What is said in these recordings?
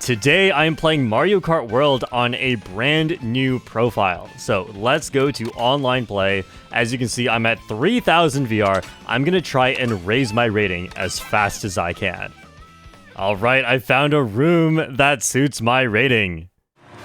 Today I am playing Mario Kart World on a brand new profile. So let's go to online play. As you can see, I'm at 3000 VR. I'm gonna try and raise my rating as fast as I can. All right, I found a room that suits my rating.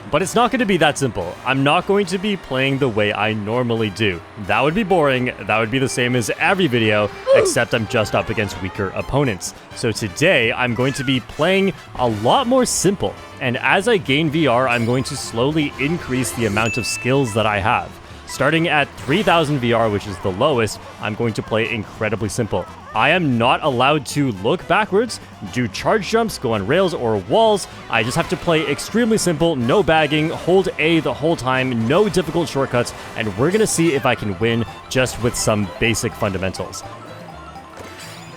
But it's not going to be that simple. I'm not going to be playing the way I normally do. That would be boring. That would be the same as every video, except I'm just up against weaker opponents. So today, I'm going to be playing a lot more simple. And as I gain VR, I'm going to slowly increase the amount of skills that I have. Starting at 3000 VR, which is the lowest, I'm going to play incredibly simple. I am not allowed to look backwards, do charge jumps, go on rails or walls. I just have to play extremely simple, no bagging, hold A the whole time, no difficult shortcuts, and we're gonna see if I can win just with some basic fundamentals.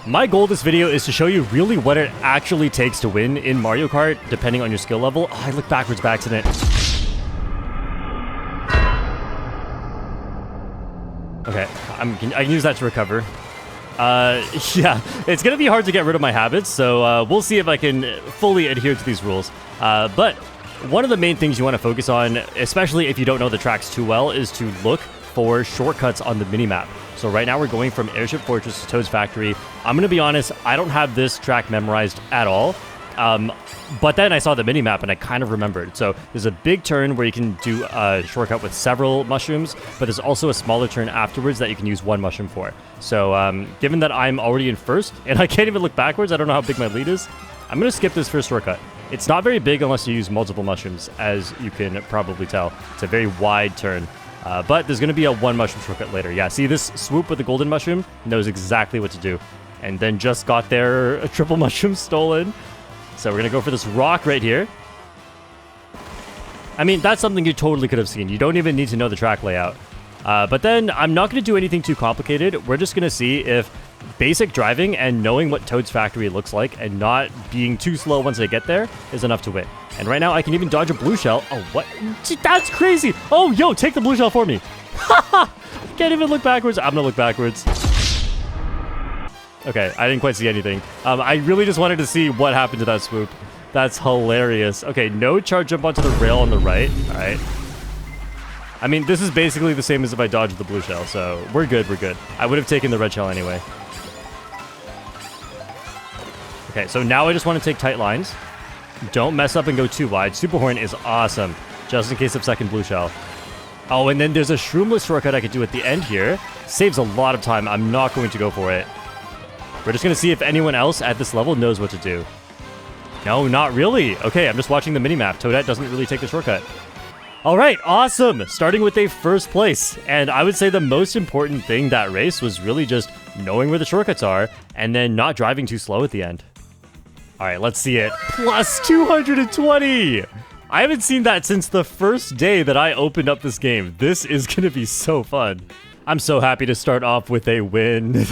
My goal this video is to show you really what it actually takes to win in Mario Kart, depending on your skill level. Oh, I looked backwards by accident. Okay, I can use that to recover. Yeah, it's gonna be hard to get rid of my habits, so we'll see if I can fully adhere to these rules. But one of the main things you want to focus on, especially if you don't know the tracks too well, is to look for shortcuts on the minimap. So right now we're going from Airship Fortress to Toad's Factory. I'm gonna be honest, I don't have this track memorized at all. But then I saw the minimap and I kind of remembered. So there's a big turn where you can do a shortcut with several mushrooms, but there's also a smaller turn afterwards that you can use one mushroom for. So given that I'm already in first and I can't even look backwards, I don't know how big my lead is, I'm going to skip this first shortcut. It's not very big unless you use multiple mushrooms, as you can probably tell. It's a very wide turn. But there's going to be a one mushroom shortcut later. Yeah, see this swoop with the golden mushroom? Knows exactly what to do. And then just got their triple mushroom stolen. So we're going to go for this rock right here. I mean, that's something you totally could have seen. You don't even need to know the track layout. But then I'm not going to do anything too complicated. We're just going to see if basic driving and knowing what Toad's Factory looks like and not being too slow once I get there is enough to win. And right now I can even dodge a blue shell. Oh, what? That's crazy. Oh, yo, take the blue shell for me. Can't even look backwards. I'm going to look backwards. Okay, I didn't quite see anything. I really just wanted to see what happened to that swoop. That's hilarious. Okay, no charge jump onto the rail on the right. All right. I mean, this is basically the same as if I dodged the blue shell, so we're good, we're good. I would have taken the red shell anyway. Okay, so now I just want to take tight lines. Don't mess up and go too wide. Super Horn is awesome, just in case of second blue shell. Oh, and then there's a shroomless shortcut I could do at the end here. Saves a lot of time. I'm not going to go for it. We're just going to see if anyone else at this level knows what to do. No, not really. Okay, I'm just watching the minimap. Toadette doesn't really take the shortcut. All right, awesome. Starting with a first place. And I would say the most important thing that race was really just knowing where the shortcuts are and then not driving too slow at the end. All right, let's see it. Plus 220. I haven't seen that since the first day that I opened up this game. This is going to be so fun. I'm so happy to start off with a win.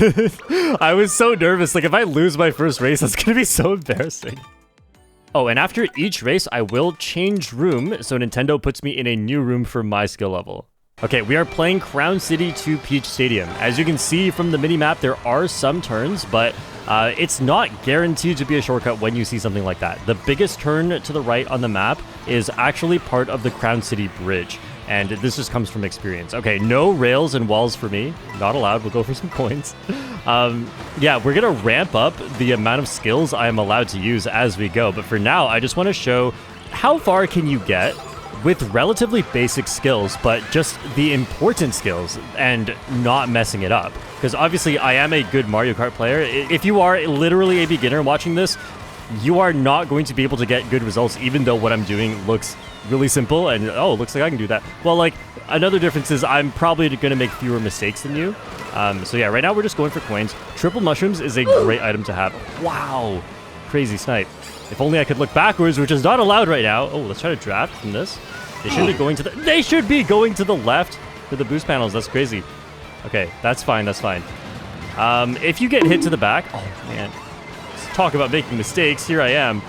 I was so nervous. Like, if I lose my first race, that's going to be so embarrassing. Oh, and after each race, I will change room, so Nintendo puts me in a new room for my skill level. Okay, we are playing Crown City to Peach Stadium. As you can see from the minimap, there are some turns, but it's not guaranteed to be a shortcut when you see something like that. The biggest turn to the right on the map is actually part of the Crown City Bridge. And this just comes from experience. Okay, no rails and walls for me. Not allowed. We'll go for some coins. Yeah, we're going to ramp up the amount of skills I am allowed to use as we go. But for now, I just want to show how far can you get with relatively basic skills, but just the important skills and not messing it up. Because obviously, I am a good Mario Kart player. If you are literally a beginner watching this, you are not going to be able to get good results, even though what I'm doing looks really simple and, oh, looks like I can do that. Well, like, another difference is I'm probably going to make fewer mistakes than you. So yeah, right now we're just going for coins. Triple mushrooms is a great item to have. Wow. Crazy snipe. If only I could look backwards, which is not allowed right now. Oh, let's try to draft from this. They should be going to the left for the boost panels. That's crazy. Okay, that's fine, that's fine. If you get hit to the back, oh man. Let's talk about making mistakes. Here I am.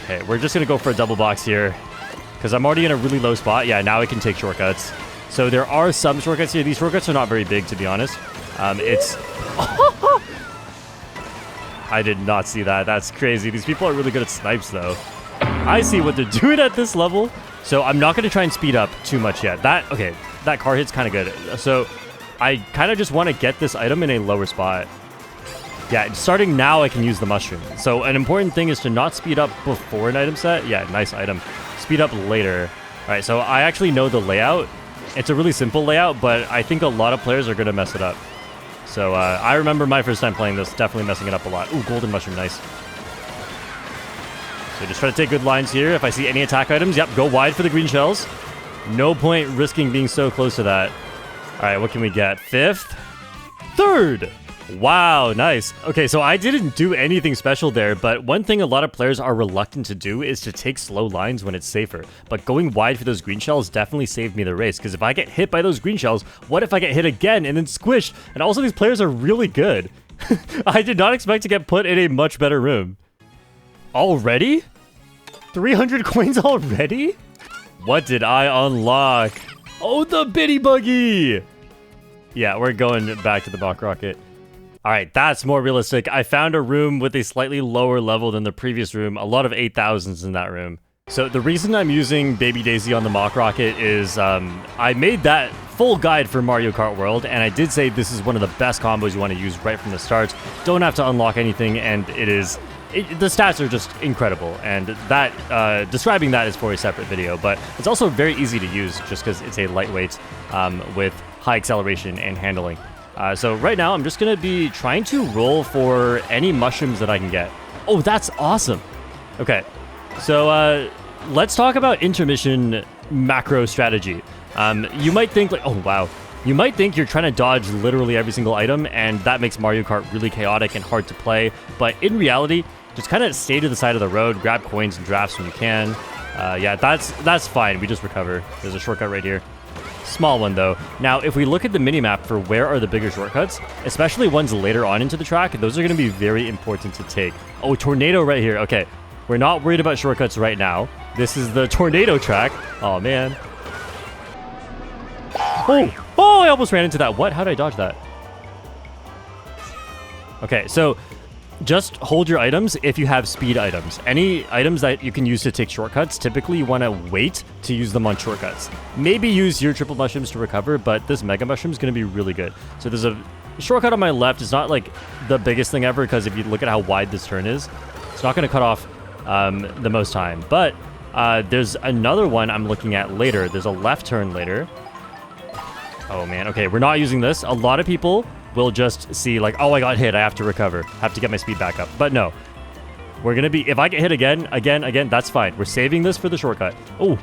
Okay, we're just going to go for a double box here. Because I'm already in a really low spot. Yeah, now I can take shortcuts. So there are some shortcuts here. These shortcuts are not very big, to be honest. It's... I did not see that. That's crazy. These people are really good at snipes, though. I see what they're doing at this level. So I'm not going to try and speed up too much yet. That car hit's kind of good. So I kind of just want to get this item in a lower spot. Yeah, starting now I can use the mushroom. So an important thing is to not speed up before an item set. Yeah, nice item. Speed up later. All right, so I actually know the layout. It's a really simple layout, but I think a lot of players are going to mess it up. So I remember my first time playing this, definitely messing it up a lot. Ooh, golden mushroom, nice. So just try to take good lines here. If I see any attack items, yep, go wide for the green shells. No point risking being so close to that. All right, what can we get? 5th? 3rd! Wow, nice. Okay, so I didn't do anything special there, but one thing a lot of players are reluctant to do is to take slow lines when it's safer. But going wide for those green shells definitely saved me the race, because if I get hit by those green shells, what if I get hit again and then squished? And also these players are really good. I did not expect to get put in a much better room. Already? 300 coins already? What did I unlock? Oh, the Biddy Buggy! Yeah, we're going back to the Bach Rocket. Alright, that's more realistic. I found a room with a slightly lower level than the previous room. A lot of 8,000s in that room. So the reason I'm using Baby Daisy on the Mach Rocket is I made that full guide for Mario Kart World, and I did say this is one of the best combos you want to use right from the start. Don't have to unlock anything, and the stats are just incredible, and that describing that is for a separate video, but it's also very easy to use just because it's a lightweight with high acceleration and handling. So right now I'm just going to be trying to roll for any mushrooms that I can get. Oh, that's awesome. Okay, so let's talk about intermission macro strategy. You might think like, oh wow. You might think you're trying to dodge literally every single item, and that makes Mario Kart really chaotic and hard to play. But in reality, just kind of stay to the side of the road, grab coins and drafts when you can. Yeah, that's fine. We just recover. There's a shortcut right here. Small one, though. Now, if we look at the minimap for where are the bigger shortcuts, especially ones later on into the track, those are going to be very important to take. Oh, tornado right here. Okay, we're not worried about shortcuts right now. This is the tornado track. Oh, man. Oh, I almost ran into that. What? How did I dodge that? Okay, so just hold your items if you have speed items. Any items that you can use to take shortcuts, typically you want to wait to use them on shortcuts. Maybe use your triple mushrooms to recover, but this mega mushroom is going to be really good. So there's a shortcut on my left. It's not like the biggest thing ever, because if you look at how wide this turn is, it's not going to cut off the most time. But there's another one I'm looking at later. There's a left turn later. Oh man, okay, we're not using this. A lot of people will just see like, oh, I got hit, I have to recover, have to get my speed back up. But no, we're gonna be, if I get hit again, that's fine. We're saving this for the shortcut. Oh,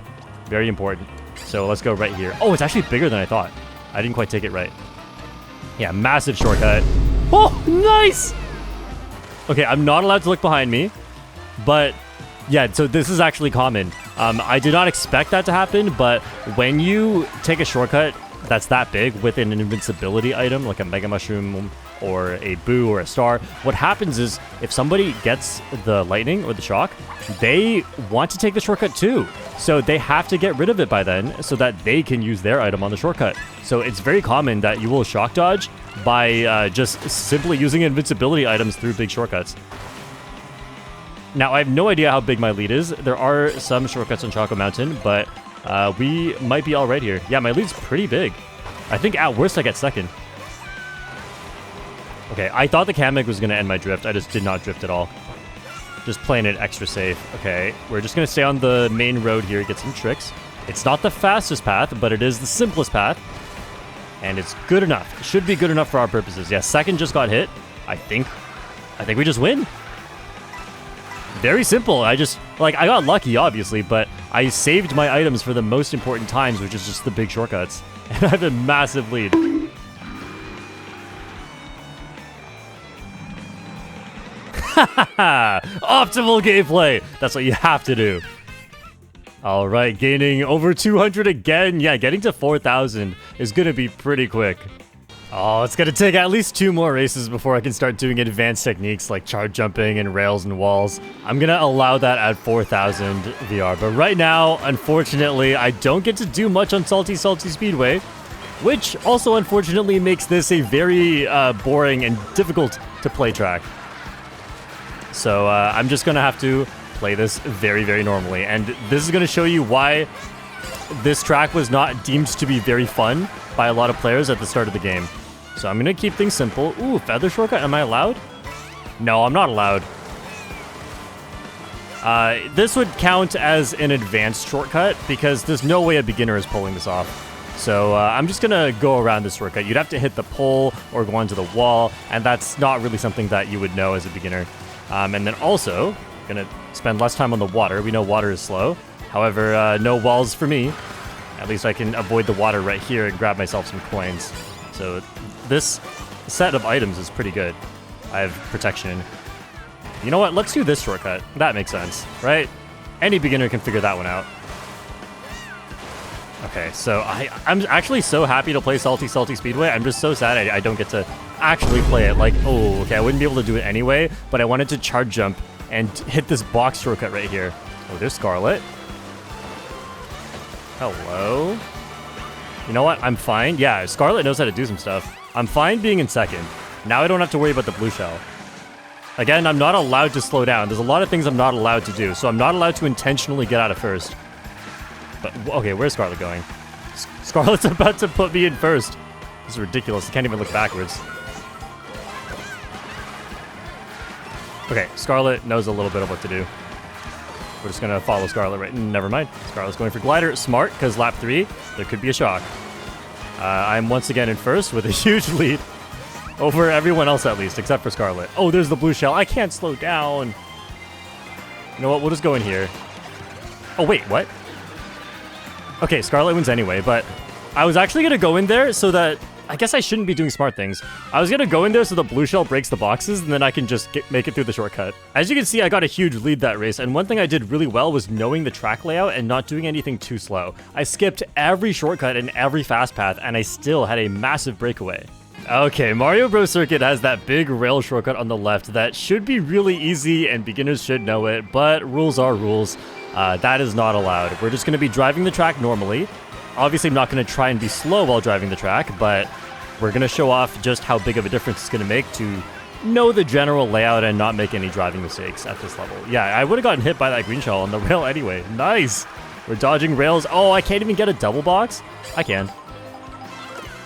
very important. So let's go right here. Oh, it's actually bigger than I thought. I didn't quite take it right. Yeah, massive shortcut. Oh, nice! Okay, I'm not allowed to look behind me, but yeah, so this is actually common. I did not expect that to happen, but when you take a shortcut that's that big with an invincibility item like a mega mushroom or a boo or a star, what happens is if somebody gets the lightning or the shock, they want to take the shortcut too. So they have to get rid of it by then so that they can use their item on the shortcut. So it's very common that you will shock dodge by just simply using invincibility items through big shortcuts. Now, I have no idea how big my lead is. There are some shortcuts on Choco Mountain, but we might be all right here. Yeah, my lead's pretty big. I think at worst I get second. Okay, I thought the Kamek was going to end my drift. I just did not drift at all. Just playing it extra safe. Okay, we're just going to stay on the main road here, get some tricks. It's not the fastest path, but it is the simplest path. And it's good enough. It should be good enough for our purposes. Yeah, second just got hit. I think we just win. Very simple. I got lucky, obviously, but I saved my items for the most important times, which is just the big shortcuts. And I have a massive lead. Optimal gameplay. That's what you have to do. All right, gaining over 200 again. Yeah, getting to 4,000 is going to be pretty quick. Oh, it's going to take at least 2 more races before I can start doing advanced techniques like chart jumping and rails and walls. I'm going to allow that at 4,000 VR. But right now, unfortunately, I don't get to do much on Salty Speedway, which also unfortunately makes this a very boring and difficult to play track. So I'm just going to have to play this very, very normally. And this is going to show you why this track was not deemed to be very fun by a lot of players at the start of the game. So I'm going to keep things simple. Ooh, feather shortcut. Am I allowed? No, I'm not allowed. This would count as an advanced shortcut because there's no way a beginner is pulling this off. So I'm just going to go around this shortcut. You'd have to hit the pole or go onto the wall, and that's not really something that you would know as a beginner. And then also, going to spend less time on the water. We know water is slow. However, no walls for me. At least I can avoid the water right here and grab myself some coins. So this set of items is pretty good. I have protection. You know what? Let's do this shortcut. That makes sense, right? Any beginner can figure that one out. Okay, so I'm actually so happy to play Salty Speedway. I'm just so sad I don't get to actually play it. Like, oh, okay, I wouldn't be able to do it anyway, but I wanted to charge jump and hit this box shortcut right here. Oh, there's Scarlet. Hello? You know what? I'm fine. Yeah, Scarlet knows how to do some stuff. I'm fine being in second. Now I don't have to worry about the blue shell. Again, I'm not allowed to slow down. There's a lot of things I'm not allowed to do, so I'm not allowed to intentionally get out of first. But, okay, where's Scarlet going? Scarlet's about to put me in first. This is ridiculous. I can't even look backwards. Okay, Scarlet knows a little bit of what to do. We're just going to follow Scarlet right... Never mind. Scarlet's going for glider. Smart, because lap 3, there could be a shock. I'm once again in first with a huge lead. Over everyone else, at least, except for Scarlet. Oh, there's the blue shell. I can't slow down. You know what? We'll just go in here. Oh, wait, what? Okay, Scarlet wins anyway, but I was actually going to go in there so that... I guess I shouldn't be doing smart things. I was going to go in there so the blue shell breaks the boxes, and then I can just make it through the shortcut. As you can see, I got a huge lead that race, and one thing I did really well was knowing the track layout and not doing anything too slow. I skipped every shortcut and every fast path, and I still had a massive breakaway. Okay, Mario Bros. Circuit has that big rail shortcut on the left that should be really easy and beginners should know it, but rules are rules. That is not allowed. We're just going to be driving the track normally. Obviously, I'm not going to try and be slow while driving the track, but we're going to show off just how big of a difference it's going to make to know the general layout and not make any driving mistakes at this level. Yeah, I would have gotten hit by that green shell on the rail anyway. Nice! We're dodging rails. Oh, I can't even get a double box? I can.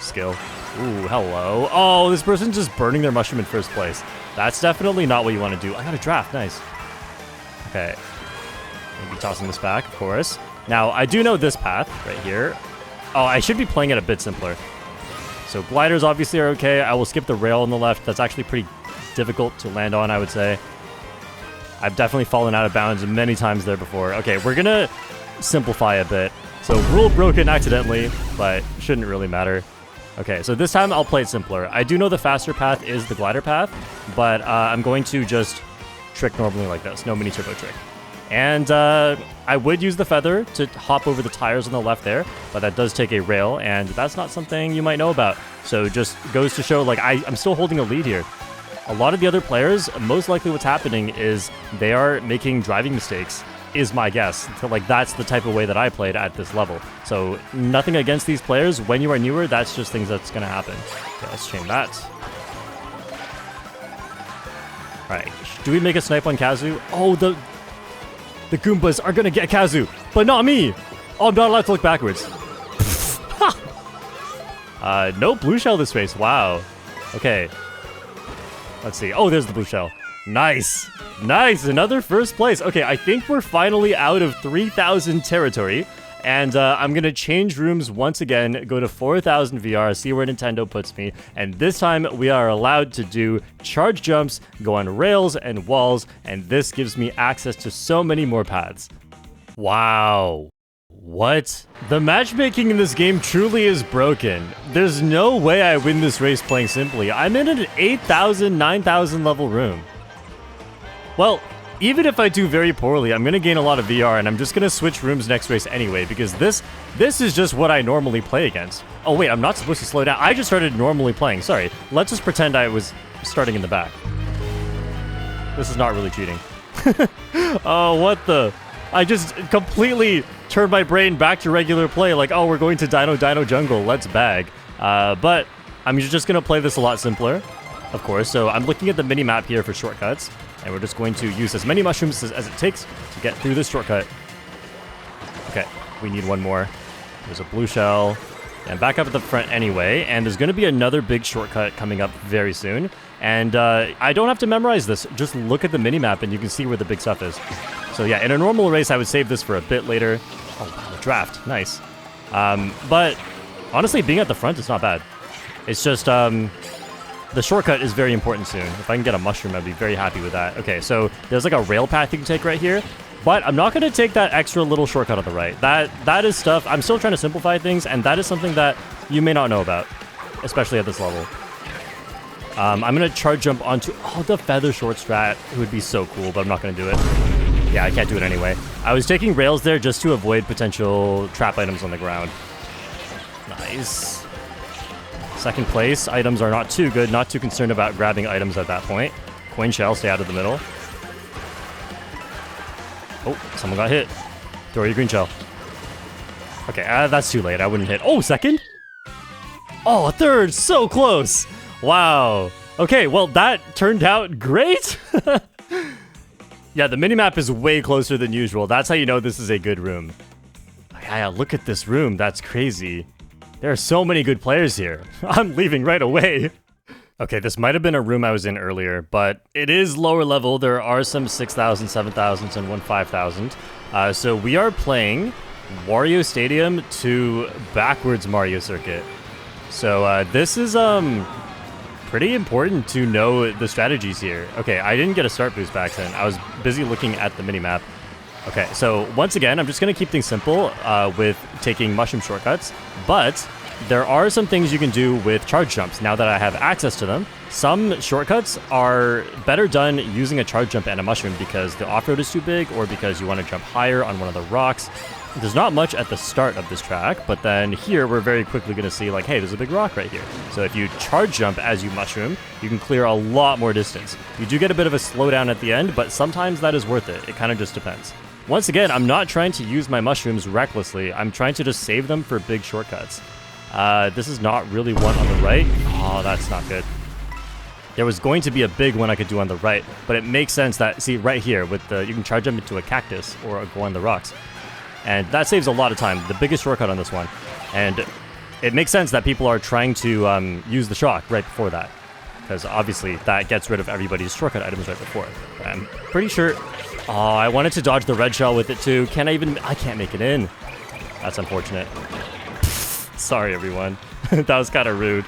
Skill. Ooh, hello. Oh, this person's just burning their mushroom in first place. That's definitely not what you want to do. I got a draft. Nice. Okay. Maybe tossing this back, of course. Now, I do know this path right here. Oh, I should be playing it a bit simpler. So gliders obviously are okay. I will skip the rail on the left. That's actually pretty difficult to land on, I would say. I've definitely fallen out of bounds many times there before. Okay, we're going to simplify a bit. So rule broken accidentally, but shouldn't really matter. Okay, so this time I'll play it simpler. I do know the faster path is the glider path, but I'm going to just trick normally like this. No mini turbo trick. And I would use the feather to hop over the tires on the left there, but that does take a rail, and that's not something you might know about. So just goes to show, like, I'm still holding a lead here. A lot of the other players, most likely what's happening is they are making driving mistakes, is my guess. So, like, that's the type of way that I played at this level. So nothing against these players. When you are newer, that's just things that's going to happen. Okay, let's change that. All right, do we make a snipe on Kazu? Oh, the Goombas are gonna get Kazu, but not me! Oh, I'm not allowed to look backwards. No blue shell this race, wow. Okay. Let's see. Oh, there's the blue shell. Nice! Nice! Another first place. Okay, I think we're finally out of 3,000 territory. And I'm going to change rooms once again, go to 4,000 VR, see where Nintendo puts me. And this time we are allowed to do charge jumps, go on rails and walls, and this gives me access to so many more paths. Wow. What? The matchmaking in this game truly is broken. There's no way I win this race playing simply. I'm in an 8,000, 9,000 level room. Well, even if I do very poorly, I'm going to gain a lot of VR, and I'm just going to switch rooms next race anyway, because this is just what I normally play against. Oh, wait, I'm not supposed to slow down. I just started normally playing. Sorry. Let's just pretend I was starting in the back. This is not really cheating. Oh, what the... I just completely turned my brain back to regular play, like, oh, we're going to Dino Jungle, let's bag. But I'm just going to play this a lot simpler, of course. So I'm looking at the mini-map here for shortcuts. And we're just going to use as many mushrooms as it takes to get through this shortcut. Okay, we need one more. There's a blue shell. And back up at the front anyway. And there's going to be another big shortcut coming up very soon. And I don't have to memorize this. Just look at the minimap and you can see where the big stuff is. So yeah, in a normal race, I would save this for a bit later. Oh, wow, draft. Nice. But honestly, being at the front is not bad. It's just the shortcut is very important soon. If I can get a mushroom, I'd be very happy with that. Okay, so there's like a rail path you can take right here. But I'm not going to take that extra little shortcut on the right. That is stuff. I'm still trying to simplify things, and that is something that you may not know about, especially at this level. I'm going to charge jump onto the feather short strat. It would be so cool, but I'm not going to do it. Yeah, I can't do it anyway. I was taking rails there just to avoid potential trap items on the ground. Nice. Second place. Items are not too good. Not too concerned about grabbing items at that point. Coin shell, stay out of the middle. Oh, someone got hit. Throw your green shell. Okay, that's too late. I wouldn't hit. Oh, second? Oh, third. So close. Wow. Okay, well, that turned out great. Yeah, the minimap is way closer than usual. That's how you know this is a good room. Yeah, look at this room. That's crazy. There are so many good players here. I'm leaving right away. Okay, this might have been a room I was in earlier, but it is lower level. There are some 6,000, 7,000, and one 5,000. So we are playing Wario Stadium to backwards Mario Circuit. So this is pretty important to know the strategies here. Okay, I didn't get a start boost back then. I was busy looking at the minimap. Okay, so once again, I'm just going to keep things simple with taking mushroom shortcuts, but there are some things you can do with charge jumps now that I have access to them. Some shortcuts are better done using a charge jump and a mushroom because the off-road is too big or because you want to jump higher on one of the rocks. There's not much at the start of this track, but then here we're very quickly going to see like, hey, there's a big rock right here. So if you charge jump as you mushroom, you can clear a lot more distance. You do get a bit of a slowdown at the end, but sometimes that is worth it. It kind of just depends. Once again, I'm not trying to use my mushrooms recklessly. I'm trying to just save them for big shortcuts. This is not really one on the right. Oh, that's not good. There was going to be a big one I could do on the right, but it makes sense that, see, right here, with the you can charge them into a cactus or go on the rocks. And that saves a lot of time, the biggest shortcut on this one. And it makes sense that people are trying to use the shock right before that, because obviously that gets rid of everybody's shortcut items right before it. But I'm pretty sure... Oh, I wanted to dodge the red shell with it too. I can't make it in. That's unfortunate. Sorry, everyone. That was kind of rude.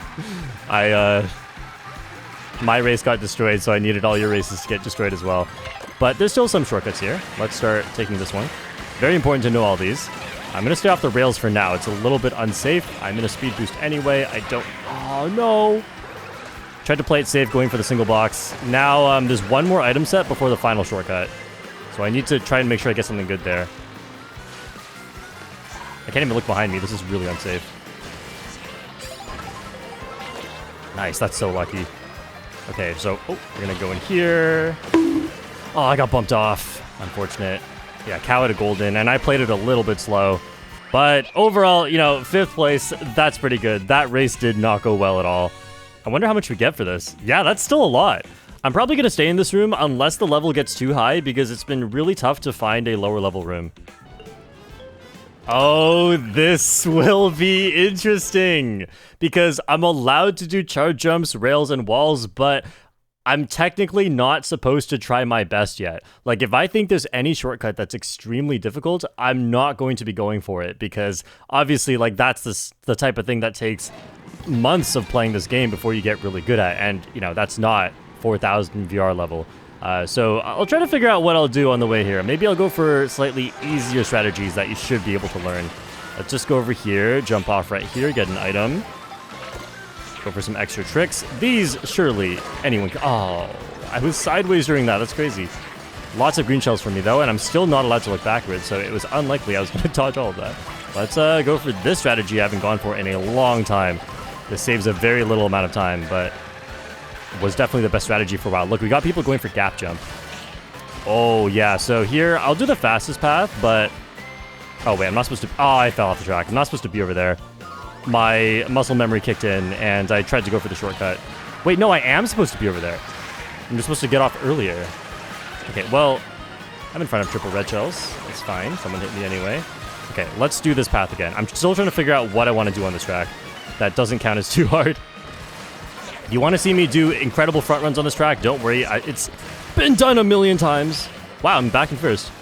My race got destroyed, so I needed all your races to get destroyed as well. But there's still some shortcuts here. Let's start taking this one. Very important to know all these. I'm going to stay off the rails for now. It's a little bit unsafe. I'm in a speed boost anyway. Oh, no. Tried to play it safe, going for the single box. Now, there's one more item set before the final shortcut. So I need to try and make sure I get something good there. I can't even look behind me. This is really unsafe. Nice, that's so lucky. Okay, so we're going to go in here. Oh, I got bumped off. Unfortunate. Yeah, cow had a golden, and I played it a little bit slow. But overall, you know, 5th place, that's pretty good. That race did not go well at all. I wonder how much we get for this. Yeah, that's still a lot. I'm probably going to stay in this room unless the level gets too high because it's been really tough to find a lower level room. Oh, this will be interesting because I'm allowed to do charge jumps, rails, and walls, but I'm technically not supposed to try my best yet. Like, if I think there's any shortcut that's extremely difficult, I'm not going to be going for it because obviously, like, that's the type of thing that takes months of playing this game before you get really good at, and, you know, that's not 4,000 VR level. So I'll try to figure out what I'll do on the way here. Maybe I'll go for slightly easier strategies that you should be able to learn. Let's just go over here, jump off right here, get an item. Go for some extra tricks. These, surely, anyone can... Oh, I was sideways during that. That's crazy. Lots of green shells for me, though, and I'm still not allowed to look backwards, so it was unlikely I was going to dodge all of that. Let's go for this strategy I haven't gone for in a long time. This saves a very little amount of time, but was definitely the best strategy for a while. Look, we got people going for gap jump. Oh, yeah, so here, I'll do the fastest path, but... Oh, wait, I'm not supposed to... Oh, I fell off the track. I'm not supposed to be over there. My muscle memory kicked in, and I tried to go for the shortcut. Wait, no, I am supposed to be over there. I'm just supposed to get off earlier. Okay, well, I'm in front of triple red shells. It's fine. Someone hit me anyway. Okay, let's do this path again. I'm still trying to figure out what I want to do on this track. That doesn't count as too hard. You want to see me do incredible front runs on this track? Don't worry. It's been done a million times. Wow, I'm back in first.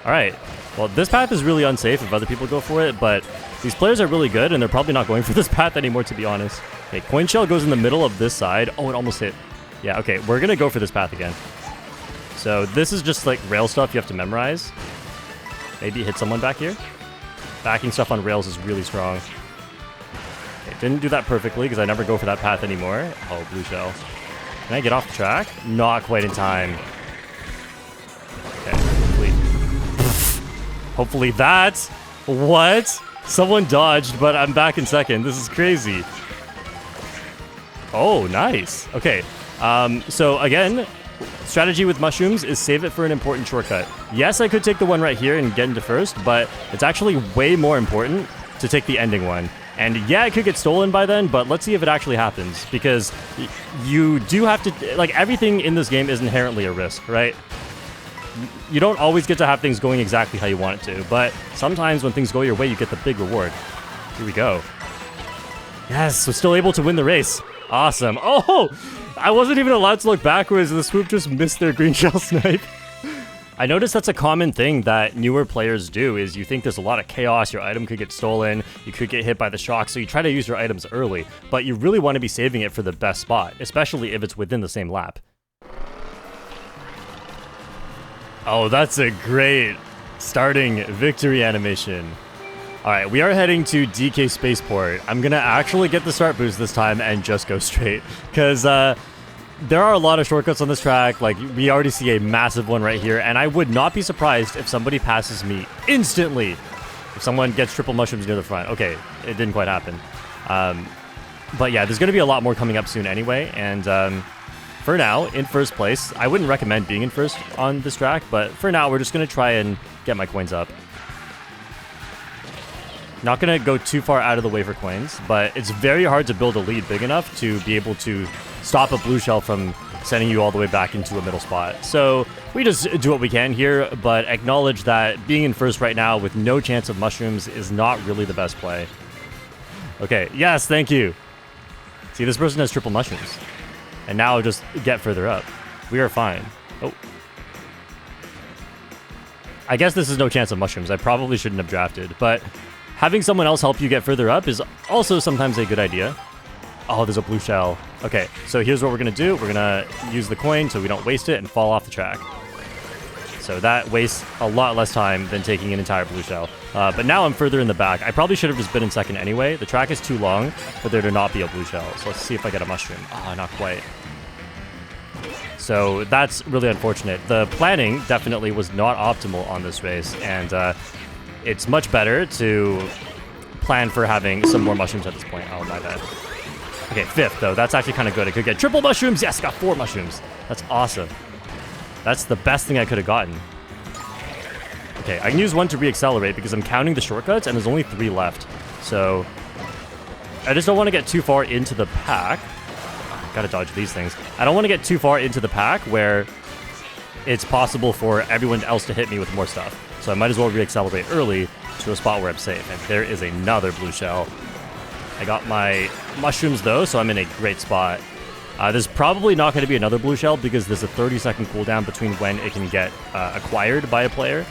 All right. Well, this path is really unsafe if other people go for it, but these players are really good, and they're probably not going for this path anymore, to be honest. Okay, coin shell goes in the middle of this side. Oh, it almost hit. Yeah, okay, we're going to go for this path again. So this is just like rail stuff you have to memorize. Maybe hit someone back here. Backing stuff on rails is really strong. Okay, didn't do that perfectly because I never go for that path anymore. Oh, blue shell. Can I get off the track? Not quite in time. Okay, hopefully. Hopefully that. What? Someone dodged, but I'm back in second. This is crazy. Oh, nice. Okay. So again, strategy with mushrooms is save it for an important shortcut. Yes, I could take the one right here and get into first, but it's actually way more important to take the ending one. And yeah, it could get stolen by then, but let's see if it actually happens, because you do have to, like, everything in this game is inherently a risk, right? You don't always get to have things going exactly how you want it to, but sometimes when things go your way, you get the big reward. Here we go. Yes, we're still able to win the race. Awesome. Oh, I wasn't even allowed to look backwards. The swoop just missed their green shell snipe. I noticed that's a common thing that newer players do, is you think there's a lot of chaos, your item could get stolen, you could get hit by the shock, so you try to use your items early, but you really want to be saving it for the best spot, especially if it's within the same lap. Oh, that's a great starting victory animation. Alright, we are heading to DK Spaceport. I'm gonna actually get the start boost this time and just go straight, because there are a lot of shortcuts on this track. Like, we already see a massive one right here, and I would not be surprised if somebody passes me instantly. If someone gets triple mushrooms near the front. Okay, it didn't quite happen. But yeah, there's going to be a lot more coming up soon anyway, and for now, in first place, I wouldn't recommend being in first on this track, but for now, we're just going to try and get my coins up. Not going to go too far out of the way for coins, but it's very hard to build a lead big enough to be able to stop a blue shell from sending you all the way back into a middle spot. So we just do what we can here, but acknowledge that being in first right now with no chance of mushrooms is not really the best play. Okay, yes, thank you. See, this person has triple mushrooms. And now just get further up. We are fine. Oh. I guess this is no chance of mushrooms. I probably shouldn't have drafted, but having someone else help you get further up is also sometimes a good idea. Oh, there's a blue shell. Okay, so here's what we're going to do. We're going to use the coin so we don't waste it and fall off the track. So that wastes a lot less time than taking an entire blue shell. But now I'm further in the back. I probably should have just been in second anyway. The track is too long for there to not be a blue shell. So let's see if I get a mushroom. Ah, not quite. So that's really unfortunate. The planning definitely was not optimal on this race, and it's much better to plan for having some more mushrooms at this point. Oh, my bad. Okay, fifth, though. That's actually kind of good. I could get triple mushrooms. Yes, got 4 mushrooms. That's awesome. That's the best thing I could have gotten. Okay, I can use one to reaccelerate because I'm counting the shortcuts, and there's only 3 left. So I just don't want to get too far into the pack. Gotta dodge these things. I don't want to get too far into the pack where it's possible for everyone else to hit me with more stuff. So I might as well reaccelerate early to a spot where I'm safe. And there is another blue shell. I got my mushrooms though, so I'm in a great spot. There's probably not going to be another blue shell because there's a 30-second cooldown between when it can get acquired by a player.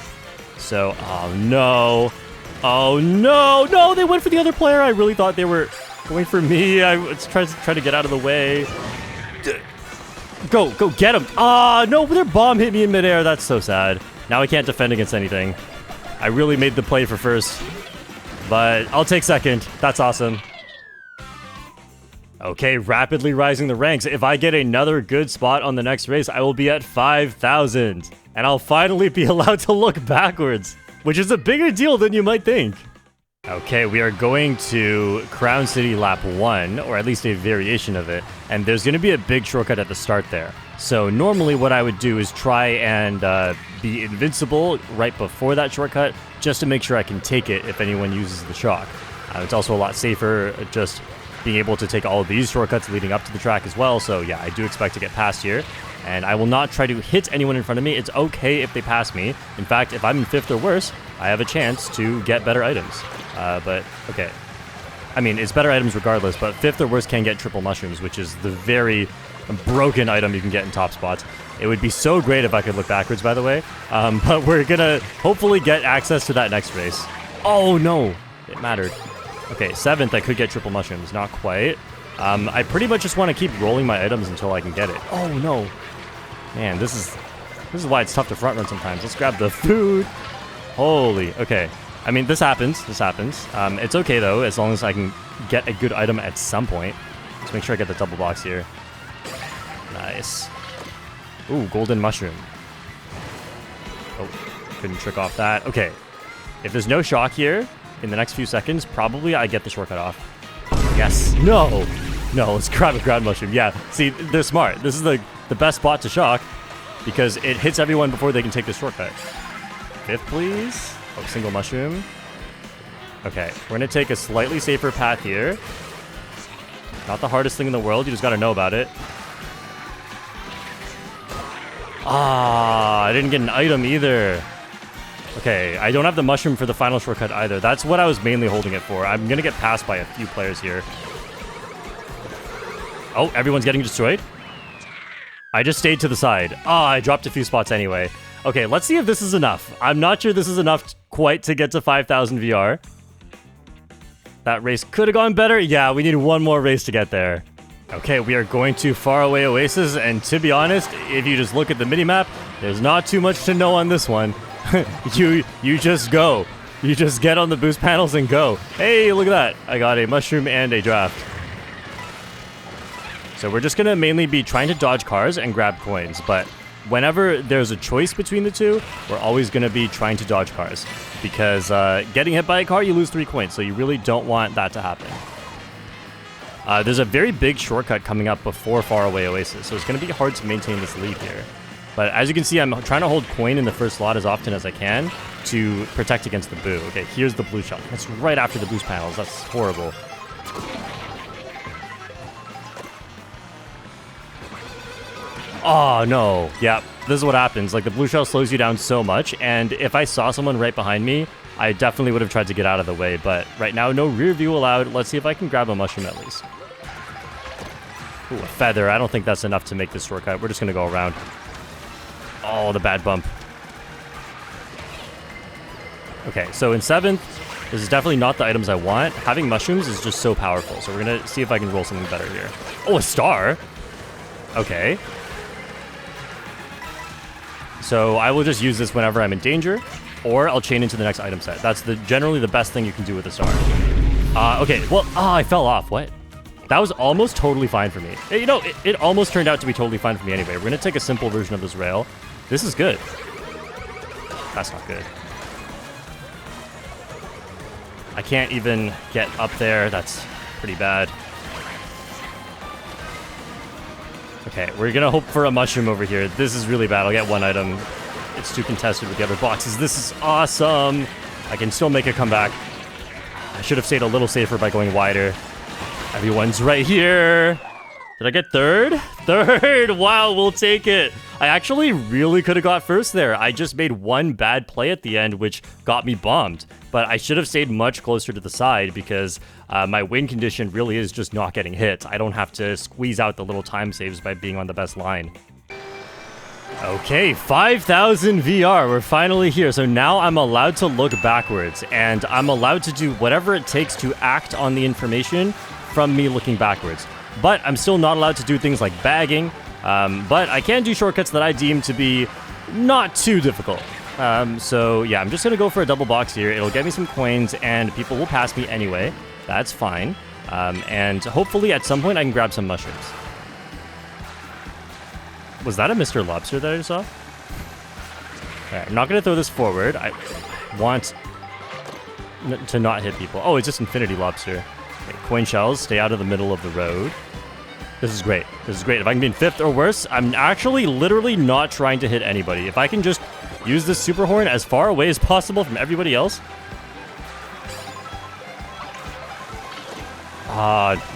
So, oh no. Oh no, no, they went for the other player. I really thought they were going for me. I was trying to get out of the way. Go get him. Ah, no, their bomb hit me in midair. That's so sad. Now I can't defend against anything. I really made the play for first, but I'll take second. That's awesome. Okay, rapidly rising the ranks. If I get another good spot on the next race, I will be at 5,000. And I'll finally be allowed to look backwards, which is a bigger deal than you might think. Okay, we are going to Crown City Lap 1, or at least a variation of it, and there's going to be a big shortcut at the start there. So normally what I would do is try and be invincible right before that shortcut, just to make sure I can take it if anyone uses the shock. It's also a lot safer just being able to take all of these shortcuts leading up to the track as well, so yeah, I do expect to get past here. and I will not try to hit anyone in front of me. It's okay if they pass me. In fact, if I'm in 5th or worse, I have a chance to get better items. But, okay. I mean, it's better items regardless, but 5th or worse can get triple mushrooms, which is the very broken item you can get in top spots. It would be so great if I could look backwards, by the way. But we're gonna hopefully get access to that next race. Oh, no. It mattered. Okay, 7th, I could get triple mushrooms. Not quite. I pretty much just want to keep rolling my items until I can get it. Oh, no. Man, this is why it's tough to front run sometimes. Let's grab the food. Holy, okay. I mean, this happens. This happens. It's okay, though, as long as I can get a good item at some point. Let's make sure I get the double box here. Nice. Ooh, golden mushroom. Oh, couldn't trick off that. Okay. If there's no shock here, in the next few seconds, probably I get the shortcut off. Yes. No. No, let's grab a ground mushroom. Yeah, see, they're smart. This is the best spot to shock because it hits everyone before they can take the shortcut. 5th, please. Oh, single mushroom. Okay, we're going to take a slightly safer path here. Not the hardest thing in the world. You just got to know about it. Ah, I didn't get an item either. Okay, I don't have the mushroom for the final shortcut either. That's what I was mainly holding it for. I'm going to get passed by a few players here. Oh, everyone's getting destroyed. I just stayed to the side. Ah, I dropped a few spots anyway. Okay, let's see if this is enough. I'm not sure this is enough quite to get to 5,000 VR. That race could have gone better. Yeah, we need one more race to get there. Okay, we are going to Faraway Oasis, and to be honest, if you just look at the minimap, there's not too much to know on this one. You just go. You just get on the boost panels and go. Hey, look at that. I got a mushroom and a draft. So we're just going to mainly be trying to dodge cars and grab coins, but whenever there's a choice between the two, we're always going to be trying to dodge cars because getting hit by a car, you lose 3 coins, so you really don't want that to happen. There's a very big shortcut coming up before Faraway Oasis, so it's going to be hard to maintain this lead here. But as you can see, I'm trying to hold coin in the first slot as often as I can to protect against the boo. Okay, here's the blue shell. That's right after the boost panels. That's horrible. Oh, no. Yeah, this is what happens. Like, the blue shell slows you down so much, and if I saw someone right behind me, I definitely would have tried to get out of the way, but right now, no rear view allowed. Let's see if I can grab a mushroom at least. Ooh, a feather. I don't think that's enough to make this shortcut. We're just going to go around. Oh, the bad bump. Okay, so in 7th, this is definitely not the items I want. Having mushrooms is just so powerful, so we're going to see if I can roll something better here. Oh, a star? Okay. So I will just use this whenever I'm in danger, or I'll chain into the next item set. That's generally the best thing you can do with a star. Okay, well, I fell off. What? That was almost totally fine for me. You know, it almost turned out to be totally fine for me anyway. We're going to take a simple version of this rail. This is good. That's not good. I can't even get up there. That's pretty bad. Okay, we're going to hope for a mushroom over here. This is really bad. I'll get one item. It's too contested with the other boxes. This is awesome. I can still make a comeback. I should have stayed a little safer by going wider. Everyone's right here. Did I get 3rd? 3rd! Wow, we'll take it. I actually really could have got 1st there. I just made one bad play at the end, which got me bombed. But I should have stayed much closer to the side because my win condition really is just not getting hit. I don't have to squeeze out the little time saves by being on the best line. Okay, 5,000 VR. We're finally here. So now I'm allowed to look backwards, and I'm allowed to do whatever it takes to act on the information from me looking backwards. But I'm still not allowed to do things like bagging, but I can do shortcuts that I deem to be not too difficult. So yeah, I'm just going to go for a double box here. It'll get me some coins, and people will pass me anyway. That's fine. And hopefully at some point I can grab some mushrooms. Was that a Mr. Lobster that I just saw? Right, I'm not going to throw this forward. I want to not hit people. Oh, it's just Infinity Lobster. Okay, coin shells, stay out of the middle of the road. This is great. This is great. If I can be in 5th or worse, I'm actually literally not trying to hit anybody. If I can just use this super horn as far away as possible from everybody else.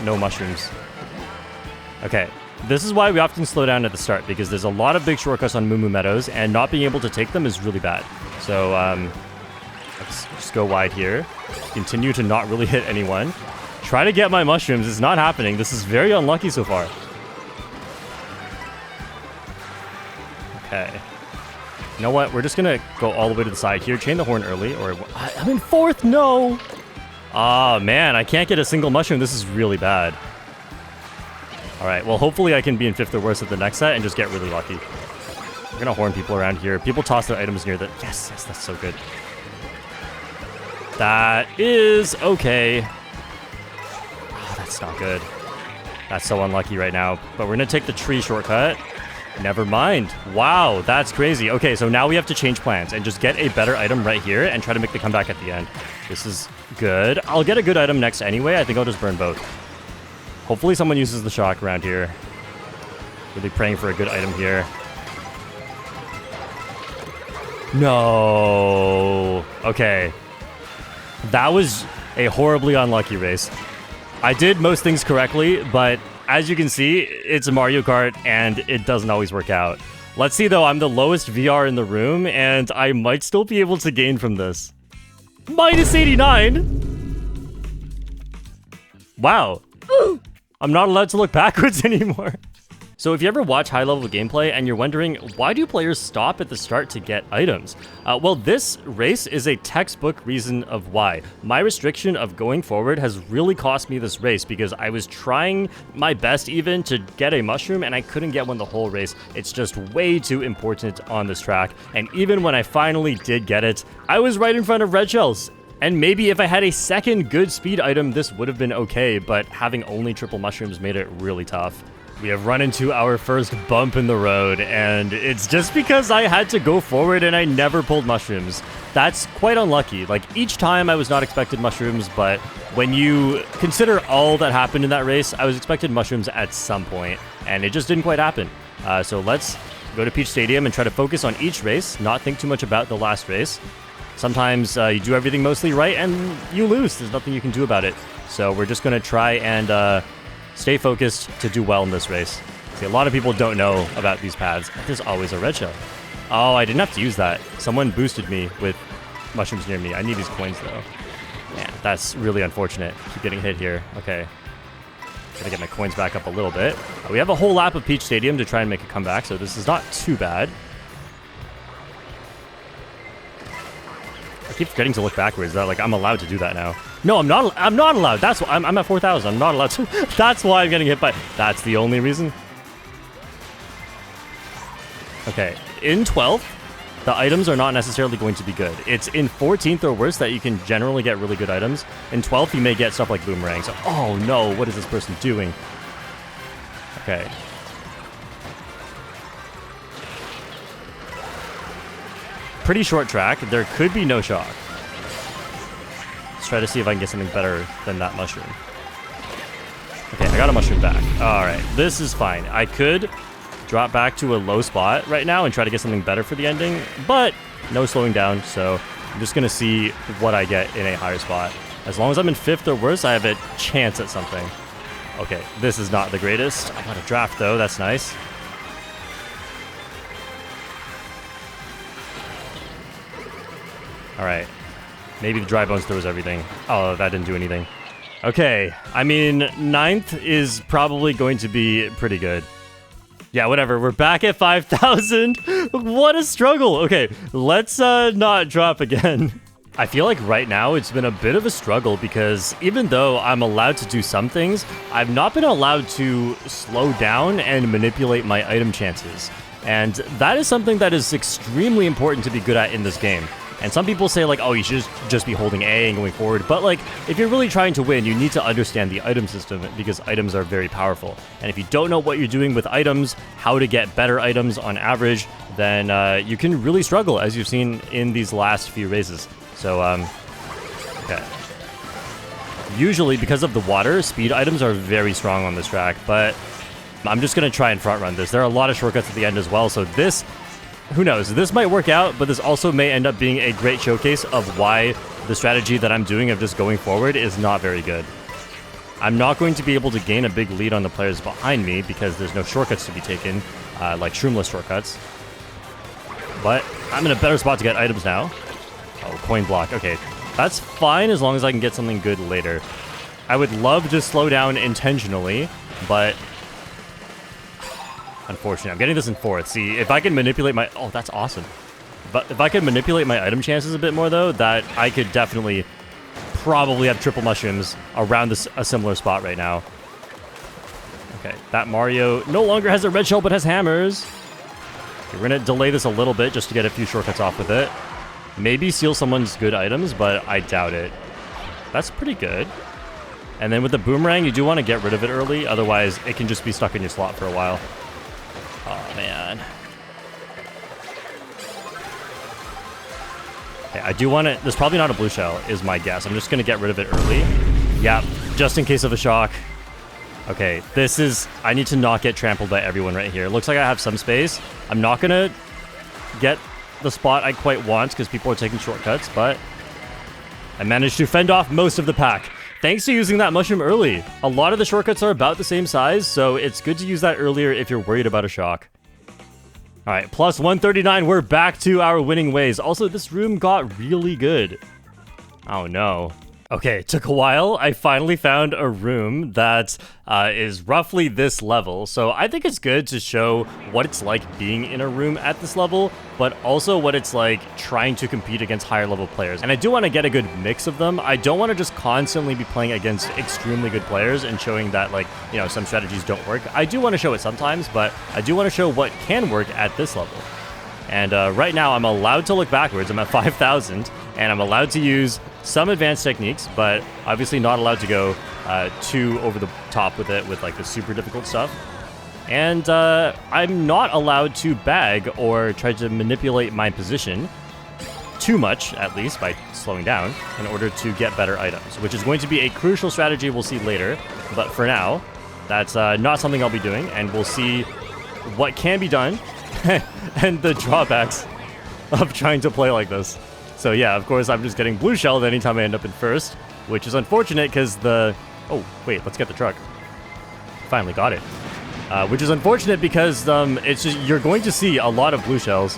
No mushrooms. Okay. This is why we often slow down at the start, because there's a lot of big shortcuts on Moo Moo Meadows, and not being able to take them is really bad. So, let's just go wide here. Continue to not really hit anyone. Try to get my mushrooms. It's not happening. This is very unlucky so far. Okay. You know what? We're just gonna go all the way to the side here. Chain the horn early, or... I'm in 4th! No! Oh, man. I can't get a single mushroom. This is really bad. Alright, well, hopefully I can be in 5th or worse at the next set and just get really lucky. We're gonna horn people around here. People toss their items near the... Yes, yes, that's so good. That is okay. Oh, that's not good. That's so unlucky right now. But we're gonna take the tree shortcut. Never mind. Wow, that's crazy. Okay, so now we have to change plans and just get a better item right here and try to make the comeback at the end. This is good. I'll get a good item next anyway. I think I'll just burn both. Hopefully someone uses the shock around here. Really praying for a good item here. No. Okay. That was a horribly unlucky race. I did most things correctly, but as you can see, it's a Mario Kart and it doesn't always work out. Let's see though, I'm the lowest VR in the room and I might still be able to gain from this. Minus 89? Wow. I'm not allowed to look backwards anymore. So if you ever watch high-level gameplay and you're wondering, why do players stop at the start to get items? Well, this race is a textbook reason of why. My restriction of going forward has really cost me this race because I was trying my best even to get a mushroom and I couldn't get one the whole race. It's just way too important on this track. And even when I finally did get it, I was right in front of red shells. And maybe if I had a second good speed item, this would have been okay, but having only triple mushrooms made it really tough. We have run into our first bump in the road, and it's just because I had to go forward and I never pulled mushrooms. That's quite unlucky. Like, each time I was not expected mushrooms, but when you consider all that happened in that race, I was expected mushrooms at some point, and it just didn't quite happen. So let's go to Peach Stadium and try to focus on each race, not think too much about the last race. Sometimes you do everything mostly right and you lose. There's nothing you can do about it. So we're just going to try and stay focused to do well in this race. See, a lot of people don't know about these paths. There's always a red shell. Oh, I didn't have to use that. Someone boosted me with mushrooms near me. I need these coins, though. Man, that's really unfortunate. Keep getting hit here. Okay. Gotta get my coins back up a little bit. We have a whole lap of Peach Stadium to try and make a comeback, so this is not too bad. I keep forgetting to look backwards. That like I'm allowed to do that now. No, I'm not. I'm not allowed. That's why I'm at 4,000. I'm not allowed to. That's why I'm getting hit by. That's the only reason. Okay, in 12th, the items are not necessarily going to be good. It's in 14th or worse that you can generally get really good items. In 12th, you may get stuff like boomerangs. So, oh no, what is this person doing? Okay. Pretty short track. There could be no shock. Let's try to see if I can get something better than that mushroom. Okay, I got a mushroom back. Alright, this is fine. I could drop back to a low spot right now and try to get something better for the ending, but no slowing down, so I'm just going to see what I get in a higher spot. As long as I'm in 5th or worse, I have a chance at something. Okay, this is not the greatest. I got a draft, though. That's nice. Alright. Maybe the dry bones throws everything. Oh, that didn't do anything. Okay. I mean, 9th is probably going to be pretty good. Yeah, whatever. We're back at 5,000. What a struggle. Okay, let's not drop again. I feel like right now it's been a bit of a struggle because even though I'm allowed to do some things, I've not been allowed to slow down and manipulate my item chances. And that is something that is extremely important to be good at in this game. And some people say like, oh, you should just be holding A and going forward. But like, if you're really trying to win, you need to understand the item system because items are very powerful. And if you don't know what you're doing with items, how to get better items on average, then you can really struggle, as you've seen in these last few races. So, okay. Usually, because of the water, speed items are very strong on this track. But I'm just going to try and front run this. There are a lot of shortcuts at the end as well. So this... Who knows? This might work out, but this also may end up being a great showcase of why the strategy that I'm doing of just going forward is not very good. I'm not going to be able to gain a big lead on the players behind me because there's no shortcuts to be taken, like shroomless shortcuts. But I'm in a better spot to get items now. Oh, coin block. Okay, that's fine as long as I can get something good later. I would love to slow down intentionally, but unfortunately, I'm getting this in 4th. See, if I can manipulate my... Oh, that's awesome. But if I could manipulate my item chances a bit more, though, that I could definitely probably have triple mushrooms around a similar spot right now. Okay, that Mario no longer has a red shell, but has hammers. Okay, we're going to delay this a little bit just to get a few shortcuts off with it. Maybe steal someone's good items, but I doubt it. That's pretty good. And then with the boomerang, you do want to get rid of it early, otherwise it can just be stuck in your slot for a while. Oh, man. Okay, I do want to... There's probably not a blue shell, is my guess. I'm just going to get rid of it early. Yeah, just in case of a shock. Okay, this is... I need to not get trampled by everyone right here. Looks like I have some space. I'm not going to get the spot I quite want because people are taking shortcuts, but I managed to fend off most of the pack. Thanks to using that mushroom early. A lot of the shortcuts are about the same size, so it's good to use that earlier if you're worried about a shock. All right, plus 139, we're back to our winning ways. Also, this room got really good. Oh no. Okay, took a while. I finally found a room that is roughly this level. So I think it's good to show what it's like being in a room at this level, but also what it's like trying to compete against higher level players. And I do want to get a good mix of them. I don't want to just constantly be playing against extremely good players and showing that, like, you know, some strategies don't work. I do want to show it sometimes, but I do want to show what can work at this level. And right now I'm allowed to look backwards. I'm at 5,000 and I'm allowed to use some advanced techniques, but obviously not allowed to go too over the top with it with like the super difficult stuff. And I'm not allowed to bag or try to manipulate my position too much, at least by slowing down, in order to get better items, which is going to be a crucial strategy we'll see later. But for now, that's not something I'll be doing, and we'll see what can be done and the drawbacks of trying to play like this. So yeah, of course, I'm just getting blue shelled anytime I end up in 1st, which is unfortunate because the... Oh, wait, let's get the truck. Finally got it. Which is unfortunate because it's just you're going to see a lot of blue shells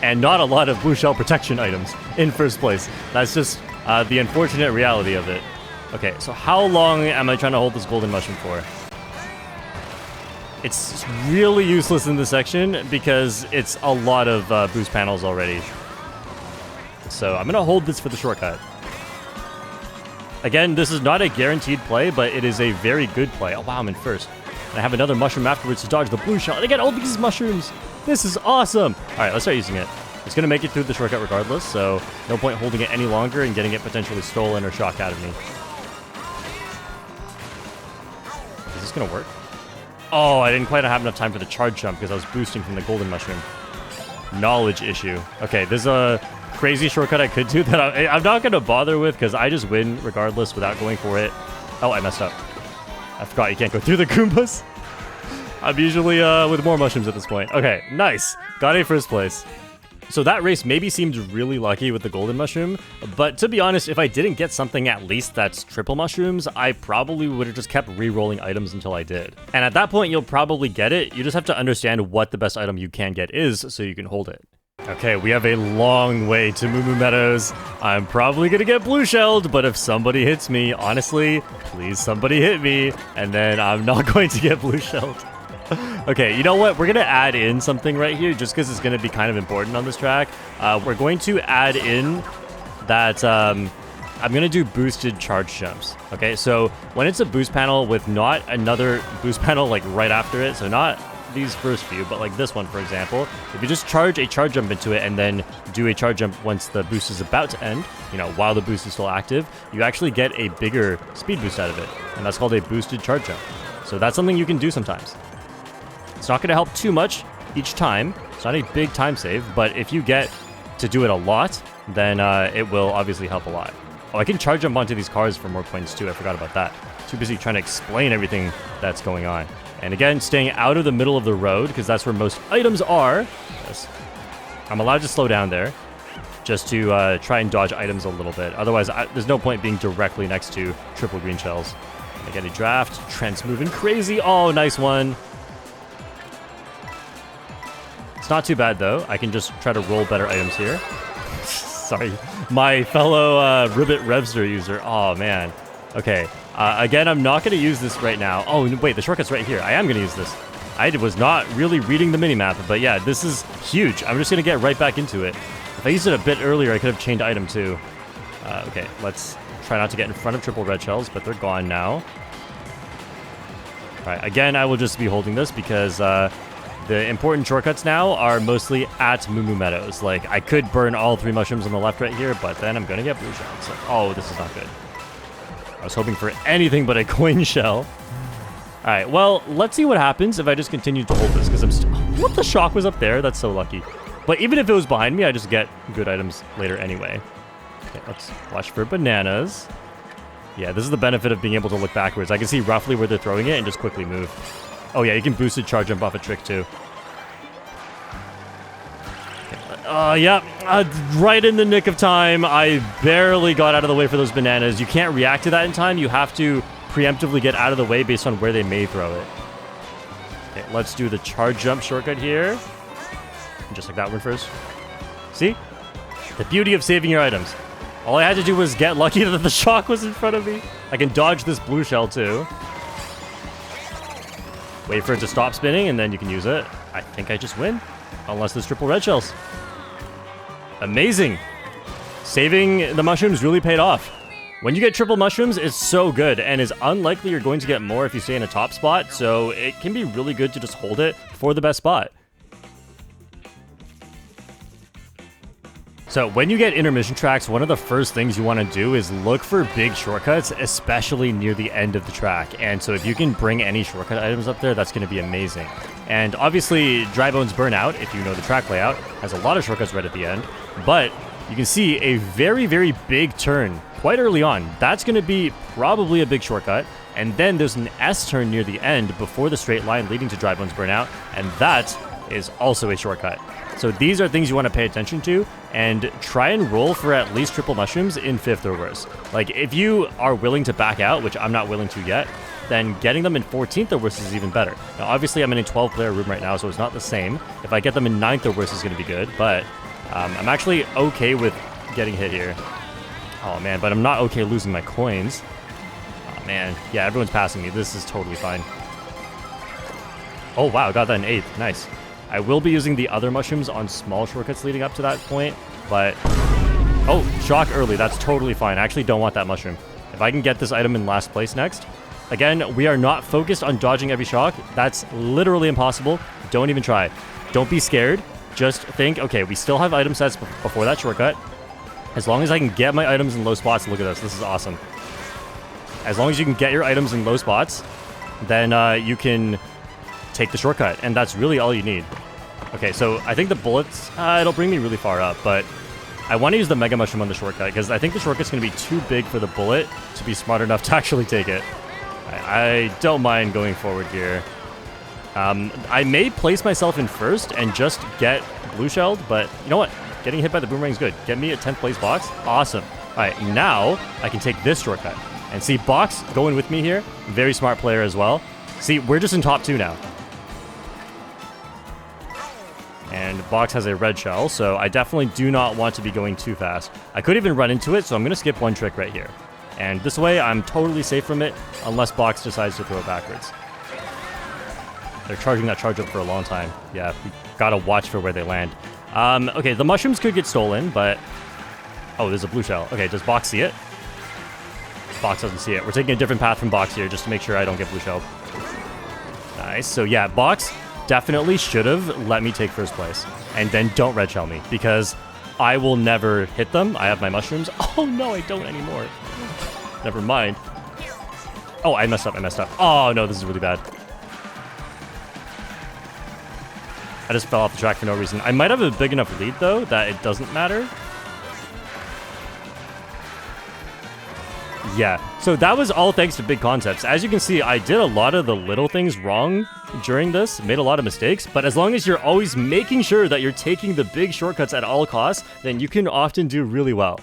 and not a lot of blue shell protection items in 1st place. That's just the unfortunate reality of it. Okay, so how long am I trying to hold this golden mushroom for? It's really useless in this section because it's a lot of boost panels already. So I'm going to hold this for the shortcut. Again, this is not a guaranteed play, but it is a very good play. Oh, wow, I'm in 1st. And I have another mushroom afterwards to dodge the blue shell. And I get all these mushrooms. This is awesome. All right, let's start using it. It's going to make it through the shortcut regardless, so no point holding it any longer and getting it potentially stolen or shocked out of me. Is this going to work? Oh, I didn't quite have enough time for the charge jump because I was boosting from the golden mushroom. Knowledge issue. Okay, there's a crazy shortcut I could do that I'm not going to bother with because I just win regardless without going for it. Oh, I messed up. I forgot you can't go through the Goombas. I'm usually with more mushrooms at this point. Okay, nice. Got a 1st place. So that race maybe seemed really lucky with the golden mushroom, but to be honest, if I didn't get something at least that's triple mushrooms, I probably would have just kept re-rolling items until I did. And at that point, you'll probably get it. You just have to understand what the best item you can get is so you can hold it. Okay, we have a long way to Moo Moo Meadows. I'm probably gonna get blue shelled, but if somebody hits me, honestly, please somebody hit me, and then I'm not going to get blue shelled. Okay, you know what? We're going to add in something right here just because it's going to be kind of important on this track. We're going to add in that I'm going to do boosted charge jumps. Okay, so when it's a boost panel with not another boost panel like right after it, so not these first few, but like this one, for example, if you just charge a charge jump into it and then do a charge jump once the boost is about to end, you know, while the boost is still active, you actually get a bigger speed boost out of it. And that's called a boosted charge jump. So that's something you can do sometimes. It's not going to help too much each time. It's not a big time save, but if you get to do it a lot, then it will obviously help a lot. Oh, I can charge jump onto these cars for more coins too. I forgot about that. Too busy trying to explain everything that's going on. And again, staying out of the middle of the road, because that's where most items are. Yes. I'm allowed to slow down there, just to try and dodge items a little bit. Otherwise, there's no point being directly next to triple green shells. I get a draft. Trent's moving crazy. Oh, nice one. It's not too bad, though. I can just try to roll better items here. Sorry. My fellow Ribbit Revster user. Oh, man. Okay. Again, I'm not going to use this right now. Oh, wait. The shortcut's right here. I am going to use this. I was not really reading the minimap, but yeah, this is huge. I'm just going to get right back into it. If I used it a bit earlier, I could have chained item, too. Okay, let's try not to get in front of triple red shells, but they're gone now. All right, again, I will just be holding this because the important shortcuts now are mostly at Moo Moo Meadows. Like, I could burn all 3 mushrooms on the left right here, but then I'm going to get blue shells. So, oh, this is not good. I was hoping for anything but a coin shell. All right, well, let's see what happens if I just continue to hold this, because I'm still... What, the shock was up there? That's so lucky. But even if it was behind me, I just get good items later anyway. Okay, let's watch for bananas. Yeah, this is the benefit of being able to look backwards. I can see roughly where they're throwing it and just quickly move. Oh yeah, you can boosted charge jump off a trick too. Yeah, right in the nick of time. I barely got out of the way for those bananas. You can't react to that in time. You have to preemptively get out of the way based on where they may throw it. Okay, let's do the charge jump shortcut here. Just like that one first. See? The beauty of saving your items. All I had to do was get lucky that the shock was in front of me. I can dodge this blue shell too. Wait for it to stop spinning and then you can use it. I think I just win. Unless there's triple red shells. Amazing. Saving the mushrooms really paid off. When you get triple mushrooms, it's so good and is unlikely you're going to get more if you stay in a top spot, so it can be really good to just hold it for the best spot. So when you get intermission tracks, one of the first things you want to do is look for big shortcuts, especially near the end of the track. And so if you can bring any shortcut items up there, that's going to be amazing. And obviously, Dry Bones Burnout, if you know the track layout, has a lot of shortcuts right at the end. But you can see a very, very big turn quite early on. That's going to be probably a big shortcut. And then there's an S turn near the end before the straight line leading to Dry Bones Burnout. And that is also a shortcut. So these are things you want to pay attention to and try and roll for at least triple mushrooms in 5th or worse. Like, if you are willing to back out, which I'm not willing to yet, then getting them in 14th or worse is even better. Now, obviously, I'm in a 12-player room right now, so it's not the same. If I get them in 9th or worse, is going to be good, but I'm actually okay with getting hit here. Oh, man, but I'm not okay losing my coins. Oh, man. Yeah, everyone's passing me. This is totally fine. Oh, wow, got that in 8th. Nice. I will be using the other mushrooms on small shortcuts leading up to that point, but... Oh, shock early. That's totally fine. I actually don't want that mushroom. If I can get this item in last place next... Again, we are not focused on dodging every shock. That's literally impossible. Don't even try. Don't be scared. Just think, okay, we still have item sets before that shortcut. As long as I can get my items in low spots, look at this. This is awesome. As long as you can get your items in low spots, then you can take the shortcut, and that's really all you need. Okay, so I think the bullets, it'll bring me really far up, but I want to use the Mega Mushroom on the shortcut, because I think the shortcut's going to be too big for the bullet to be smart enough to actually take it. I don't mind going forward here. I may place myself in first and just get blue shelled, but you know what? Getting hit by the boomerang is good. Get me a 10th place box. Awesome. All right, now I can take this shortcut. And see, Box going with me here. Very smart player as well. See, we're just in top 2 now. And Box has a red shell, so I definitely do not want to be going too fast. I could even run into it, so I'm going to skip one trick right here. And this way, I'm totally safe from it, unless Box decides to throw it backwards. They're charging that charge up for a long time. Yeah, we gotta watch for where they land. Okay, the mushrooms could get stolen, but... Oh, there's a blue shell. Okay, does Box see it? Box doesn't see it. We're taking a different path from Box here, just to make sure I don't get blue shelled. Nice. So yeah, Box definitely should have let me take first place. And then don't red shell me, because I will never hit them. I have my mushrooms. Oh no, I don't anymore. Never mind. Oh, I messed up. Oh no, this is really bad. I just fell off the track for no reason. I might have a big enough lead, though, that it doesn't matter. Yeah, so that was all thanks to big concepts. As you can see, I did a lot of the little things wrong during this, made a lot of mistakes, but as long as you're always making sure that you're taking the big shortcuts at all costs, then you can often do really well.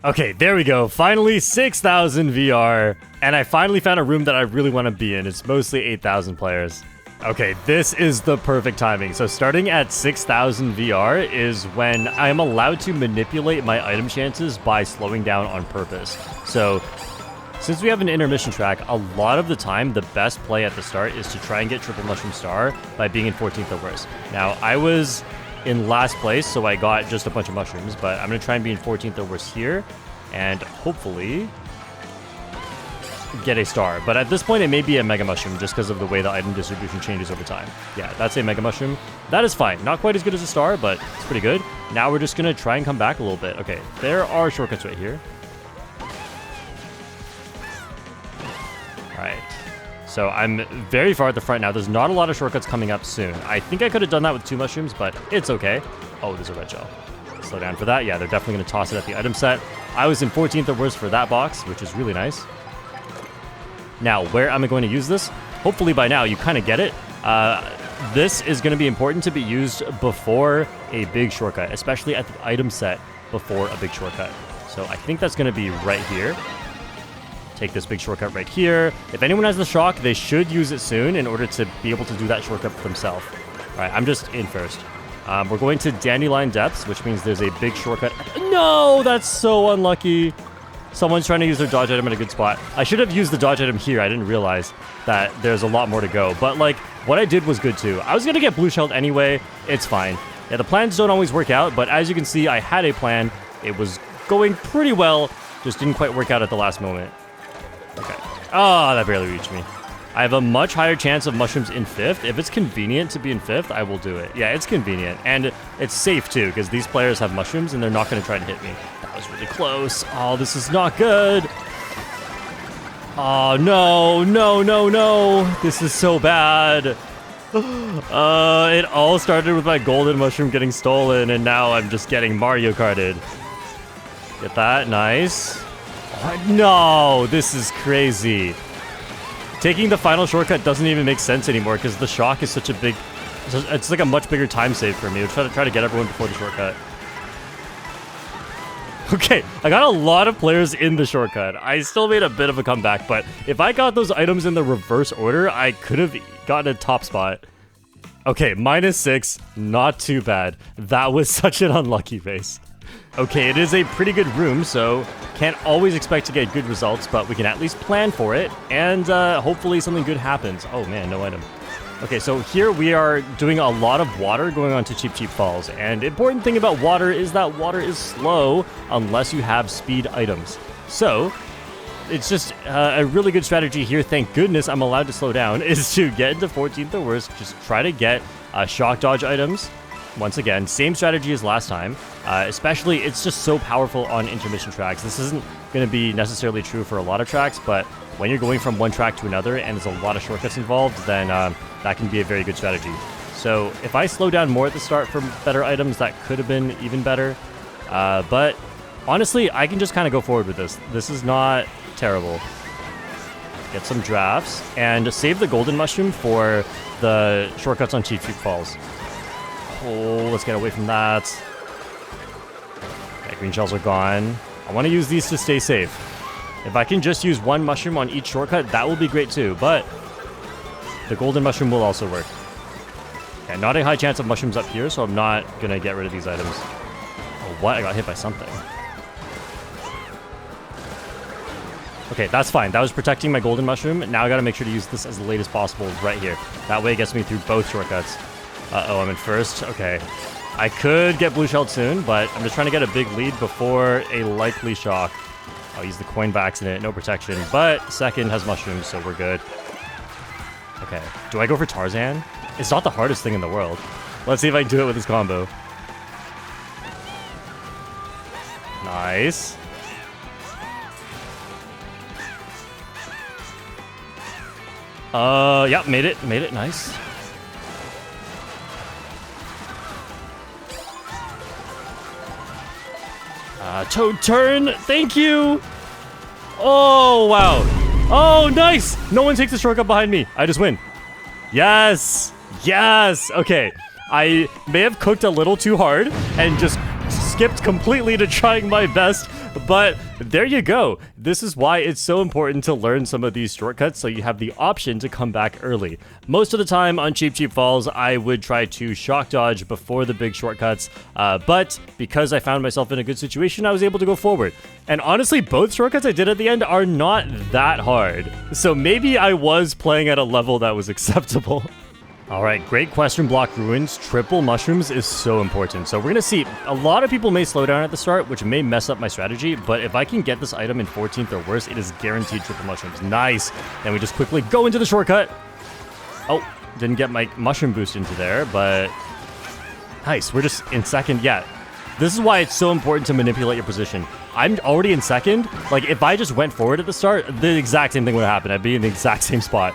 Okay, there we go. Finally, 6,000 VR. And I finally found a room that I really want to be in. It's mostly 8,000 players. Okay, this is the perfect timing. So starting at 6,000 VR is when I am allowed to manipulate my item chances by slowing down on purpose. So since we have an intermission track, a lot of the time, the best play at the start is to try and get triple mushroom star by being in 14th or worse. Now, I was in last place, so I got just a bunch of mushrooms, but I'm going to try and be in 14th or worse here, and hopefully get a star. But at this point, it may be a mega mushroom just because of the way the item distribution changes over time. Yeah, that's a mega mushroom. That is fine. Not quite as good as a star, but it's pretty good. Now we're just going to try and come back a little bit. Okay, there are shortcuts right here. All right. So I'm very far at the front now. There's not a lot of shortcuts coming up soon. I think I could have done that with 2 mushrooms, but it's okay. Oh, there's a red gel. Slow down for that. Yeah, they're definitely going to toss it at the item set. I was in 14th or worse for that box, which is really nice. Now, where am I going to use this? Hopefully by now you kind of get it. This is going to be important to be used before a big shortcut, especially at the item set before a big shortcut. So I think that's going to be right here. Take this big shortcut right here. If anyone has the shock, they should use it soon in order to be able to do that shortcut for themselves. All right, I'm just in first. We're going to Dandelion Depths, which means there's a big shortcut. No, that's so unlucky. Someone's trying to use their dodge item in a good spot. I should have used the dodge item here. I didn't realize that there's a lot more to go. But, like, what I did was good, too. I was going to get blue shelled anyway. It's fine. Yeah, the plans don't always work out, but as you can see, I had a plan. It was going pretty well. Just didn't quite work out at the last moment. Okay. Oh, that barely reached me. I have a much higher chance of mushrooms in 5th. If it's convenient to be in 5th, I will do it. Yeah, it's convenient. And it's safe, too, because these players have mushrooms, and they're not going to try to hit me. That was really close. Oh, this is not good. Oh, no, no, no, no. This is so bad. It all started with my golden mushroom getting stolen, and now I'm just getting Mario Karted. Get that? Nice. Oh, no, this is crazy. Taking the final shortcut doesn't even make sense anymore because the shock is such a big... It's like a much bigger time save for me. We'll try to get everyone before the shortcut. Okay, I got a lot of players in the shortcut. I still made a bit of a comeback, but if I got those items in the reverse order, I could have gotten a top spot. Okay, -6. Not too bad. That was such an unlucky race. Okay, it is a pretty good room, so can't always expect to get good results, but we can at least plan for it, and hopefully something good happens. Oh man, no item. Okay, so here we are doing a lot of water going on to Cheap Cheap Falls, and the important thing about water is that water is slow unless you have speed items. So, it's just a really good strategy here, thank goodness I'm allowed to slow down, is to get into 14th or worse, just try to get shock dodge items. Once again, same strategy as last time, especially it's just so powerful on intermission tracks. This isn't going to be necessarily true for a lot of tracks, but when you're going from one track to another and there's a lot of shortcuts involved, then that can be a very good strategy. So if I slow down more at the start for better items, that could have been even better. But honestly, I can just kind of go forward with this. This is not terrible. Get some drafts and save the golden mushroom for the shortcuts on Cheap Cheap Falls. Oh, let's get away from that. Okay, green shells are gone. I want to use these to stay safe. If I can just use one mushroom on each shortcut, that will be great too, but the golden mushroom will also work. Okay, not a high chance of mushrooms up here, so I'm not going to get rid of these items. Oh, what? I got hit by something. Okay, that's fine. That was protecting my golden mushroom. Now I got to make sure to use this as late as possible right here. That way it gets me through both shortcuts. Uh-oh, I'm in first. Okay. I could get blue shelled soon, but I'm just trying to get a big lead before a likely shock. I'll use the coin by accident, no protection, but second has mushrooms, so we're good. Okay. Do I go for Tarzan? It's not the hardest thing in the world. Let's see if I can do it with this combo. Nice. Yeah, made it, nice. Toad turn, thank you! Oh, wow. Oh, nice! No one takes the shortcut behind me. I just win. Yes! Yes! Okay, I may have cooked a little too hard and just skipped completely to trying my best But there you go. This is why it's so important to learn some of these shortcuts so you have the option to come back early. Most of the time on Cheap Falls, I would try to shock dodge before the big shortcuts, but because I found myself in a good situation, I was able to go forward. And honestly, both shortcuts I did at the end are not that hard. So maybe I was playing at a level that was acceptable. All right, great question block ruins. Triple mushrooms is so important. So we're going to see a lot of people may slow down at the start, which may mess up my strategy. But if I can get this item in 14th or worse, it is guaranteed triple mushrooms. Nice. Then we just quickly go into the shortcut. Oh, didn't get my mushroom boost into there, but nice. We're just in second. Yeah, this is why it's so important to manipulate your position. I'm already in second. Like, if I just went forward at the start, the exact same thing would happen. I'd be in the exact same spot,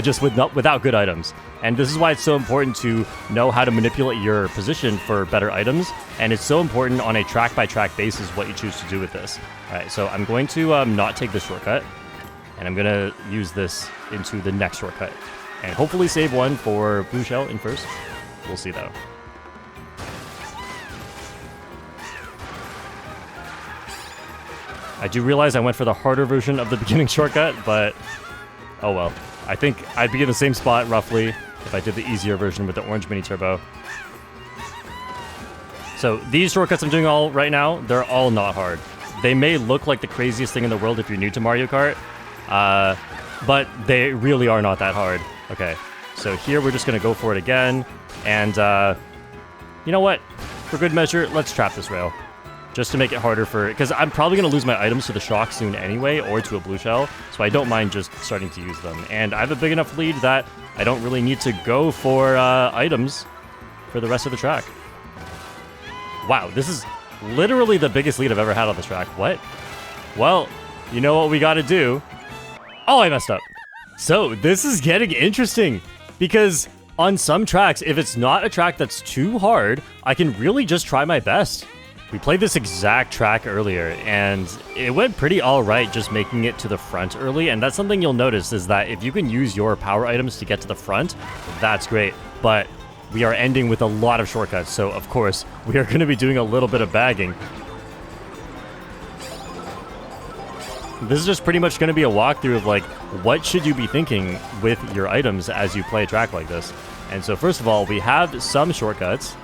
just without good items. And this is why it's so important to know how to manipulate your position for better items. And it's so important on a track-by-track basis what you choose to do with this. All right, so I'm going to not take this shortcut. And I'm going to use this into the next shortcut. And hopefully save one for blue shell in first. We'll see, though. I do realize I went for the harder version of the beginning shortcut, but oh well. I think I'd be in the same spot, roughly, if I did the easier version with the orange mini turbo. So these shortcuts I'm doing all right now, they're all not hard. They may look like the craziest thing in the world if you're new to Mario Kart, but they really are not that hard. Okay, so here we're just going to go for it again, and you know what? For good measure, let's trap this rail. Just to make it harder for... Because I'm probably going to lose my items to the shock soon anyway, or to a blue shell, so I don't mind just starting to use them. And I have a big enough lead that I don't really need to go for items for the rest of the track. Wow, this is literally the biggest lead I've ever had on this track. What? Well, you know what we got to do? Oh, I messed up. So, this is getting interesting, because on some tracks, if it's not a track that's too hard, I can really just try my best. We played this exact track earlier, and it went pretty alright just making it to the front early, and that's something you'll notice is that if you can use your power items to get to the front, that's great. But we are ending with a lot of shortcuts, so of course, we are going to be doing a little bit of bagging. This is just pretty much going to be a walkthrough of, like, what should you be thinking with your items as you play a track like this. And so first of all, we have some shortcuts.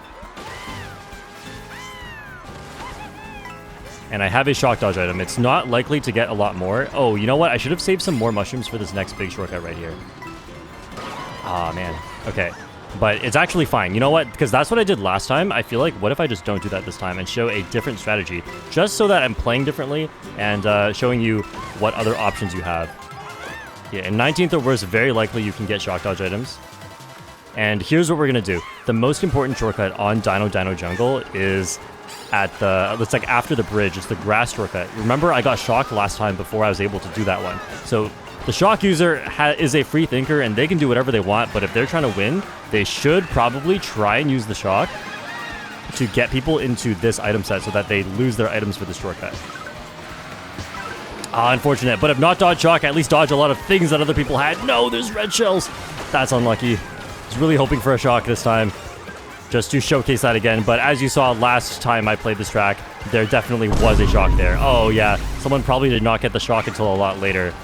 And I have a shock dodge item. It's not likely to get a lot more. Oh, you know what? I should have saved some more mushrooms for this next big shortcut right here. Aw, man. Okay. But it's actually fine. You know what? Because that's what I did last time. I feel like, what if I just don't do that this time and show a different strategy? Just so that I'm playing differently and showing you what other options you have. Yeah, in 19th or worse, very likely you can get shock dodge items. And here's what we're going to do. The most important shortcut on Dino Jungle is... at the, it's like after the bridge, it's the grass shortcut. Remember, I got shocked last time before I was able to do that one. So the shock user is a free thinker and they can do whatever they want, but if they're trying to win, they should probably try and use the shock to get people into this item set so that they lose their items for the shortcut. Unfortunate, but if not dodge shock, at least dodge a lot of things that other people had. No, there's red shells. That's unlucky. I was really hoping for a shock this time, just to showcase that again. But as you saw last time I played this track, there definitely was a shock there. Oh yeah, someone probably did not get the shock until a lot later.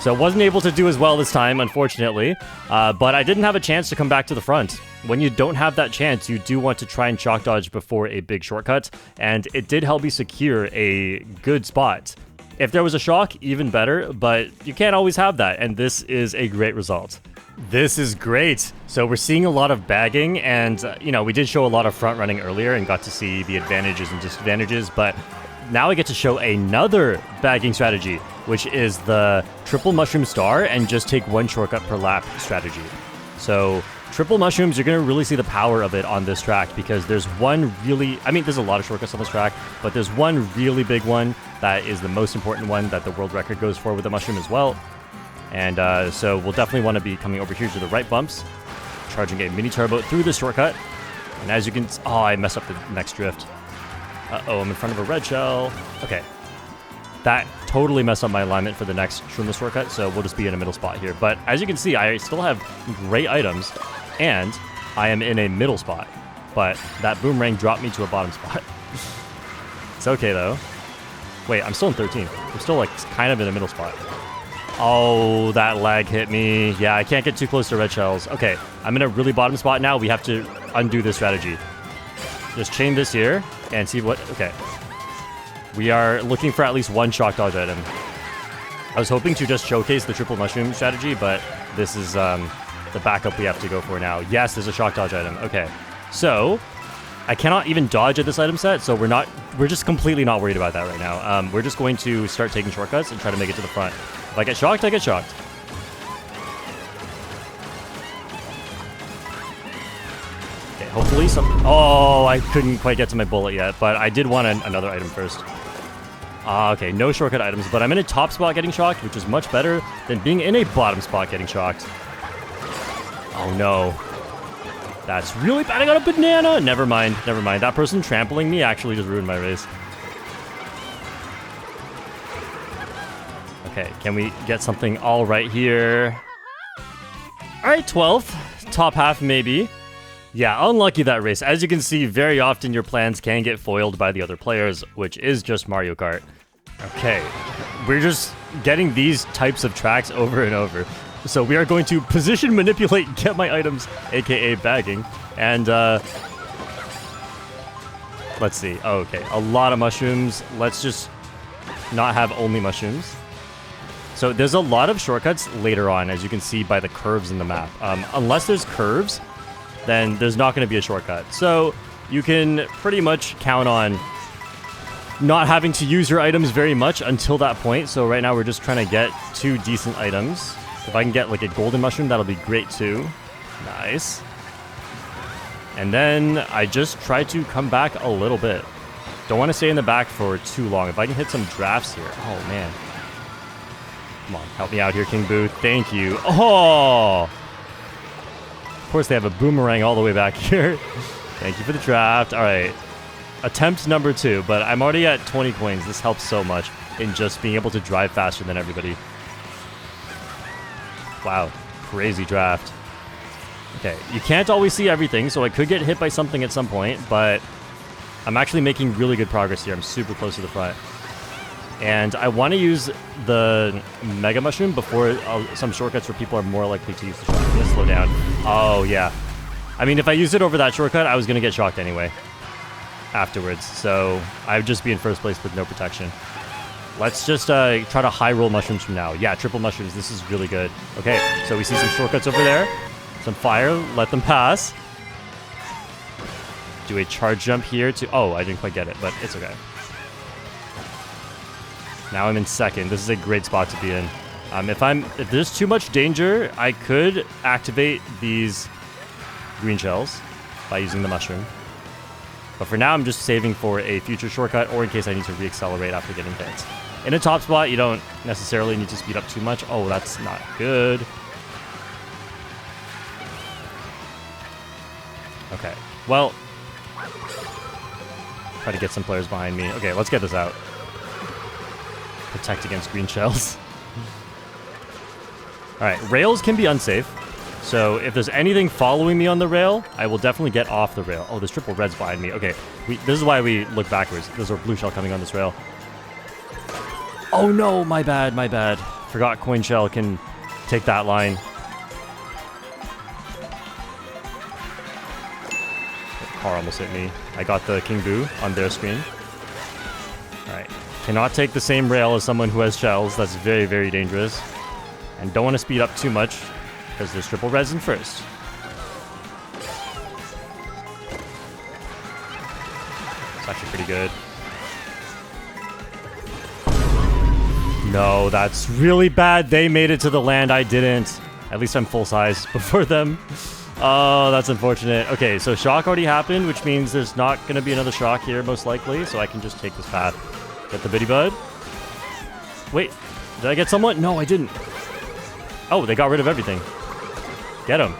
So wasn't able to do as well this time, unfortunately. But I didn't have a chance to come back to the front. When you don't have that chance, you do want to try and shock dodge before a big shortcut. And it did help me secure a good spot. If there was a shock, even better, but you can't always have that. And this is a great result. This is great. So we're seeing a lot of bagging, and you know, we did show a lot of front running earlier and got to see the advantages and disadvantages, but now I get to show another bagging strategy, which is the triple mushroom star and just take one shortcut per lap strategy. So triple mushrooms, you're going to really see the power of it on this track, because there's one really, I mean, there's a lot of shortcuts on this track, but there's one really big one that is the most important one that the world record goes for with the mushroom as well. And so we'll definitely want to be coming over here to the right bumps, charging a mini turbo through the shortcut. And as you can... Oh, I messed up the next drift. Uh-oh, I'm in front of a red shell. Okay. That totally messed up my alignment for the next shroomless shortcut, so we'll just be in a middle spot here. But as you can see, I still have great items, and I am in a middle spot. But that boomerang dropped me to a bottom spot. It's okay, though. Wait, I'm still in 13. I'm still like kind of in the middle spot. Oh, that lag hit me. Yeah, I can't get too close to red shells. Okay, I'm in a really bottom spot now. We have to undo this strategy. Just chain this here and see what... Okay. We are looking for at least one shock dodge item. I was hoping to just showcase the triple mushroom strategy, but this is the backup we have to go for now. Yes, there's a shock dodge item. Okay. So, I cannot even dodge at this item set, so we're just completely not worried about that right now. We're just going to start taking shortcuts and try to make it to the front. If I get shocked, I get shocked. Okay, hopefully some... Oh, I couldn't quite get to my bullet yet, but I did want another item first. Okay, no shortcut items, but I'm in a top spot getting shocked, which is much better than being in a bottom spot getting shocked. Oh no. That's really bad. I got a banana. Never mind. Never mind. That person trampling me actually just ruined my race. Okay, can we get something all right here? All right, 12th. Top half, maybe. Yeah, unlucky that race. As you can see, very often your plans can get foiled by the other players, which is just Mario Kart. Okay, we're just getting these types of tracks over and over. So we are going to position manipulate, get my items, aka bagging, and let's see. Oh, okay, a lot of mushrooms. Let's just not have only mushrooms. So there's a lot of shortcuts later on, as you can see by the curves in the map. Unless there's curves, then there's not going to be a shortcut. So you can pretty much count on not having to use your items very much until that point. So right now we're just trying to get 2 decent items. If I can get like a golden mushroom, that'll be great too. Nice. And then I just try to come back a little bit. Don't want to stay in the back for too long. If I can hit some drafts here. Oh, man. Come on, help me out here, King Boo. Thank you. Oh! Of course, they have a boomerang all the way back here. Thank you for the draft. All right. Attempt number 2, but I'm already at 20 coins. This helps so much in just being able to drive faster than everybody. Wow. Crazy draft. Okay. You can't always see everything, so I could get hit by something at some point, but I'm actually making really good progress here. I'm super close to the front. And I want to use the Mega Mushroom before some shortcuts where people are more likely to use the shock. I'm going to slow down. Oh, yeah. I mean, if I used it over that shortcut, I was going to get shocked anyway afterwards. So I would just be in first place with no protection. Let's just try to high roll mushrooms from now. Yeah, triple mushrooms. This is really good. Okay, so we see some shortcuts over there. Some fire. Let them pass. Do a charge jump here to... Oh, I didn't quite get it, but it's okay. Now I'm in second. This is a great spot to be in. If there's too much danger, I could activate these green shells by using the mushroom. But for now, I'm just saving for a future shortcut or in case I need to reaccelerate after getting hit. In a top spot, you don't necessarily need to speed up too much. Oh, that's not good. Okay, well, try to get some players behind me. Okay, let's get this out. Protect against green shells. Alright, rails can be unsafe. So if there's anything following me on the rail, I will definitely get off the rail. Oh, there's triple reds behind me. Okay, this is why we look backwards. There's a blue shell coming on this rail. Oh no, my bad, my bad. Forgot coin shell can take that line. The car almost hit me. I got the King Boo on their screen. Alright. Cannot take the same rail as someone who has shells. That's very, very dangerous. And don't want to speed up too much because there's triple reds in first. It's actually pretty good. No, that's really bad. They made it to the land. I didn't. At least I'm full size before them. Oh, that's unfortunate. Okay, so shock already happened, which means there's not going to be another shock here, most likely. So I can just take this path. Get the bitty bud. Wait, did I get someone? No, I didn't. Oh, they got rid of everything. Get him.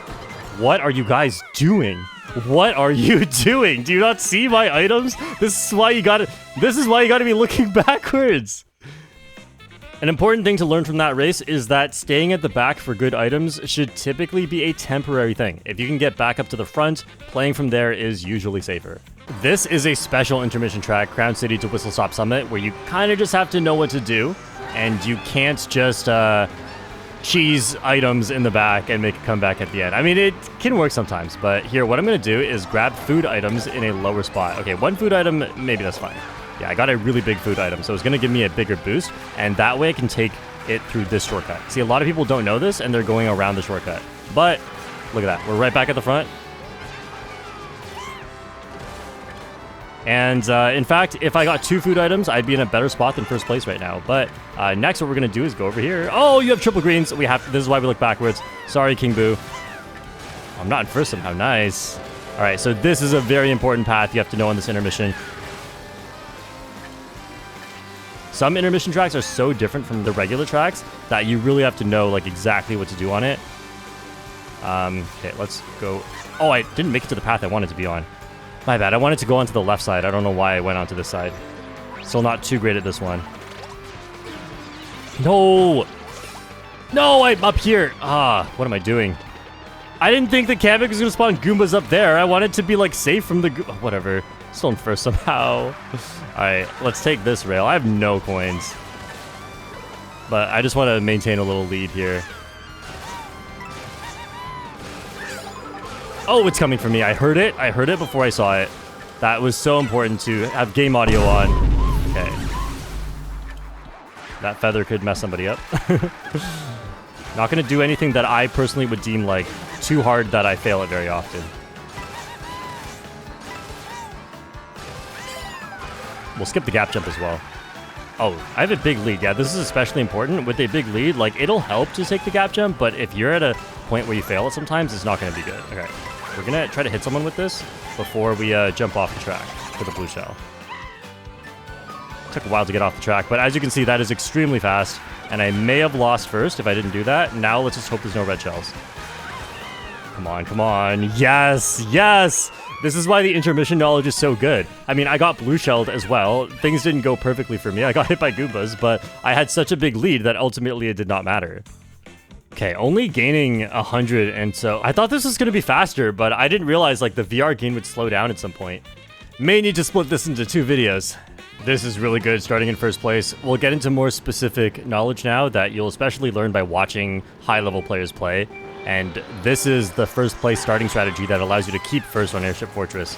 What are you guys doing? What are you doing? Do you not see my items? This is why you gotta be looking backwards. An important thing to learn from that race is that staying at the back for good items should typically be a temporary thing. If you can get back up to the front, playing from there is usually safer. This is a special intermission track, Crown City to Whistle Stop Summit, where you kind of just have to know what to do, and you can't just cheese items in the back and make a comeback at the end. I mean, it can work sometimes, but here, what I'm going to do is grab food items in a lower spot. Okay, one food item, maybe that's fine. Yeah, I got a really big food item, so it's going to give me a bigger boost, and that way I can take it through this shortcut. See, a lot of people don't know this, and they're going around the shortcut. But, look at that. We're right back at the front. And, in fact, if I got 2 food items, I'd be in a better spot than first place right now. But, next what we're going to do is go over here. Oh, you have triple greens. This is why we look backwards. Sorry, King Boo. I'm not in first somehow. Nice. All right, so this is a very important path you have to know on this intermission. Some intermission tracks are so different from the regular tracks that you really have to know like exactly what to do on it. Okay, let's go. Oh, I didn't make it to the path I wanted to be on. My bad. I wanted to go onto the left side. I don't know why I went onto this side. Still not too great at this one. No! No, I'm up here. Ah, what am I doing? I didn't think the Kamek was going to spawn Goombas up there. I wanted to be like safe from the... Whatever. Still in first somehow. Alright, let's take this rail. I have no coins. But I just want to maintain a little lead here. Oh, it's coming for me. I heard it. I heard it before I saw it. That was so important to have game audio on. Okay. That feather could mess somebody up. Not going to do anything that I personally would deem like too hard that I fail it very often. We'll skip the gap jump as well. Oh, I have a big lead. Yeah, this is especially important. With a big lead, like, it'll help to take the gap jump, but if you're at a point where you fail it sometimes, it's not going to be good. Okay, we're going to try to hit someone with this before we jump off the track for the blue shell. Took a while to get off the track, but as you can see, that is extremely fast, and I may have lost first if I didn't do that. Now let's just hope there's no red shells. Come on, come on. Yes, yes! This is why the intermission knowledge is so good. I mean, I got blue shelled as well. Things didn't go perfectly for me. I got hit by Goombas, but I had such a big lead that ultimately it did not matter. Okay, only gaining 100, and so I thought this was going to be faster, but I didn't realize like the VR gain would slow down at some point. May need to split this into 2 videos. This is really good starting in first place. We'll get into more specific knowledge now that you'll especially learn by watching high-level players play. And this is the first place starting strategy that allows you to keep first on Airship Fortress.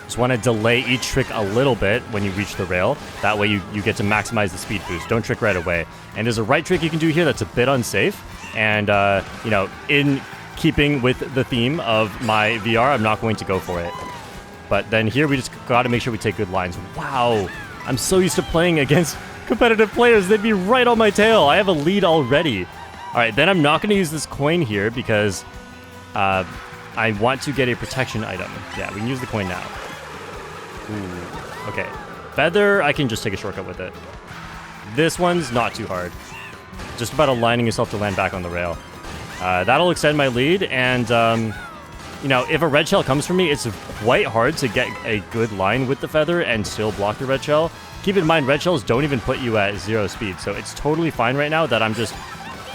Just want to delay each trick a little bit when you reach the rail. That way you get to maximize the speed boost. Don't trick right away. And there's a right trick you can do here that's a bit unsafe. And, you know, in keeping with the theme of my VR, I'm not going to go for it. But then here we just got to make sure we take good lines. Wow. I'm so used to playing against competitive players. They'd be right on my tail. I have a lead already. All right, then I'm not going to use this coin here because I want to get a protection item. Yeah, we can use the coin now. Ooh, okay. Feather, I can just take a shortcut with it. This one's not too hard. Just about aligning yourself to land back on the rail. That'll extend my lead, and you know, if a red shell comes from me, it's quite hard to get a good line with the feather and still block the red shell. Keep in mind, red shells don't even put you at 0 speed, so it's totally fine right now that I'm just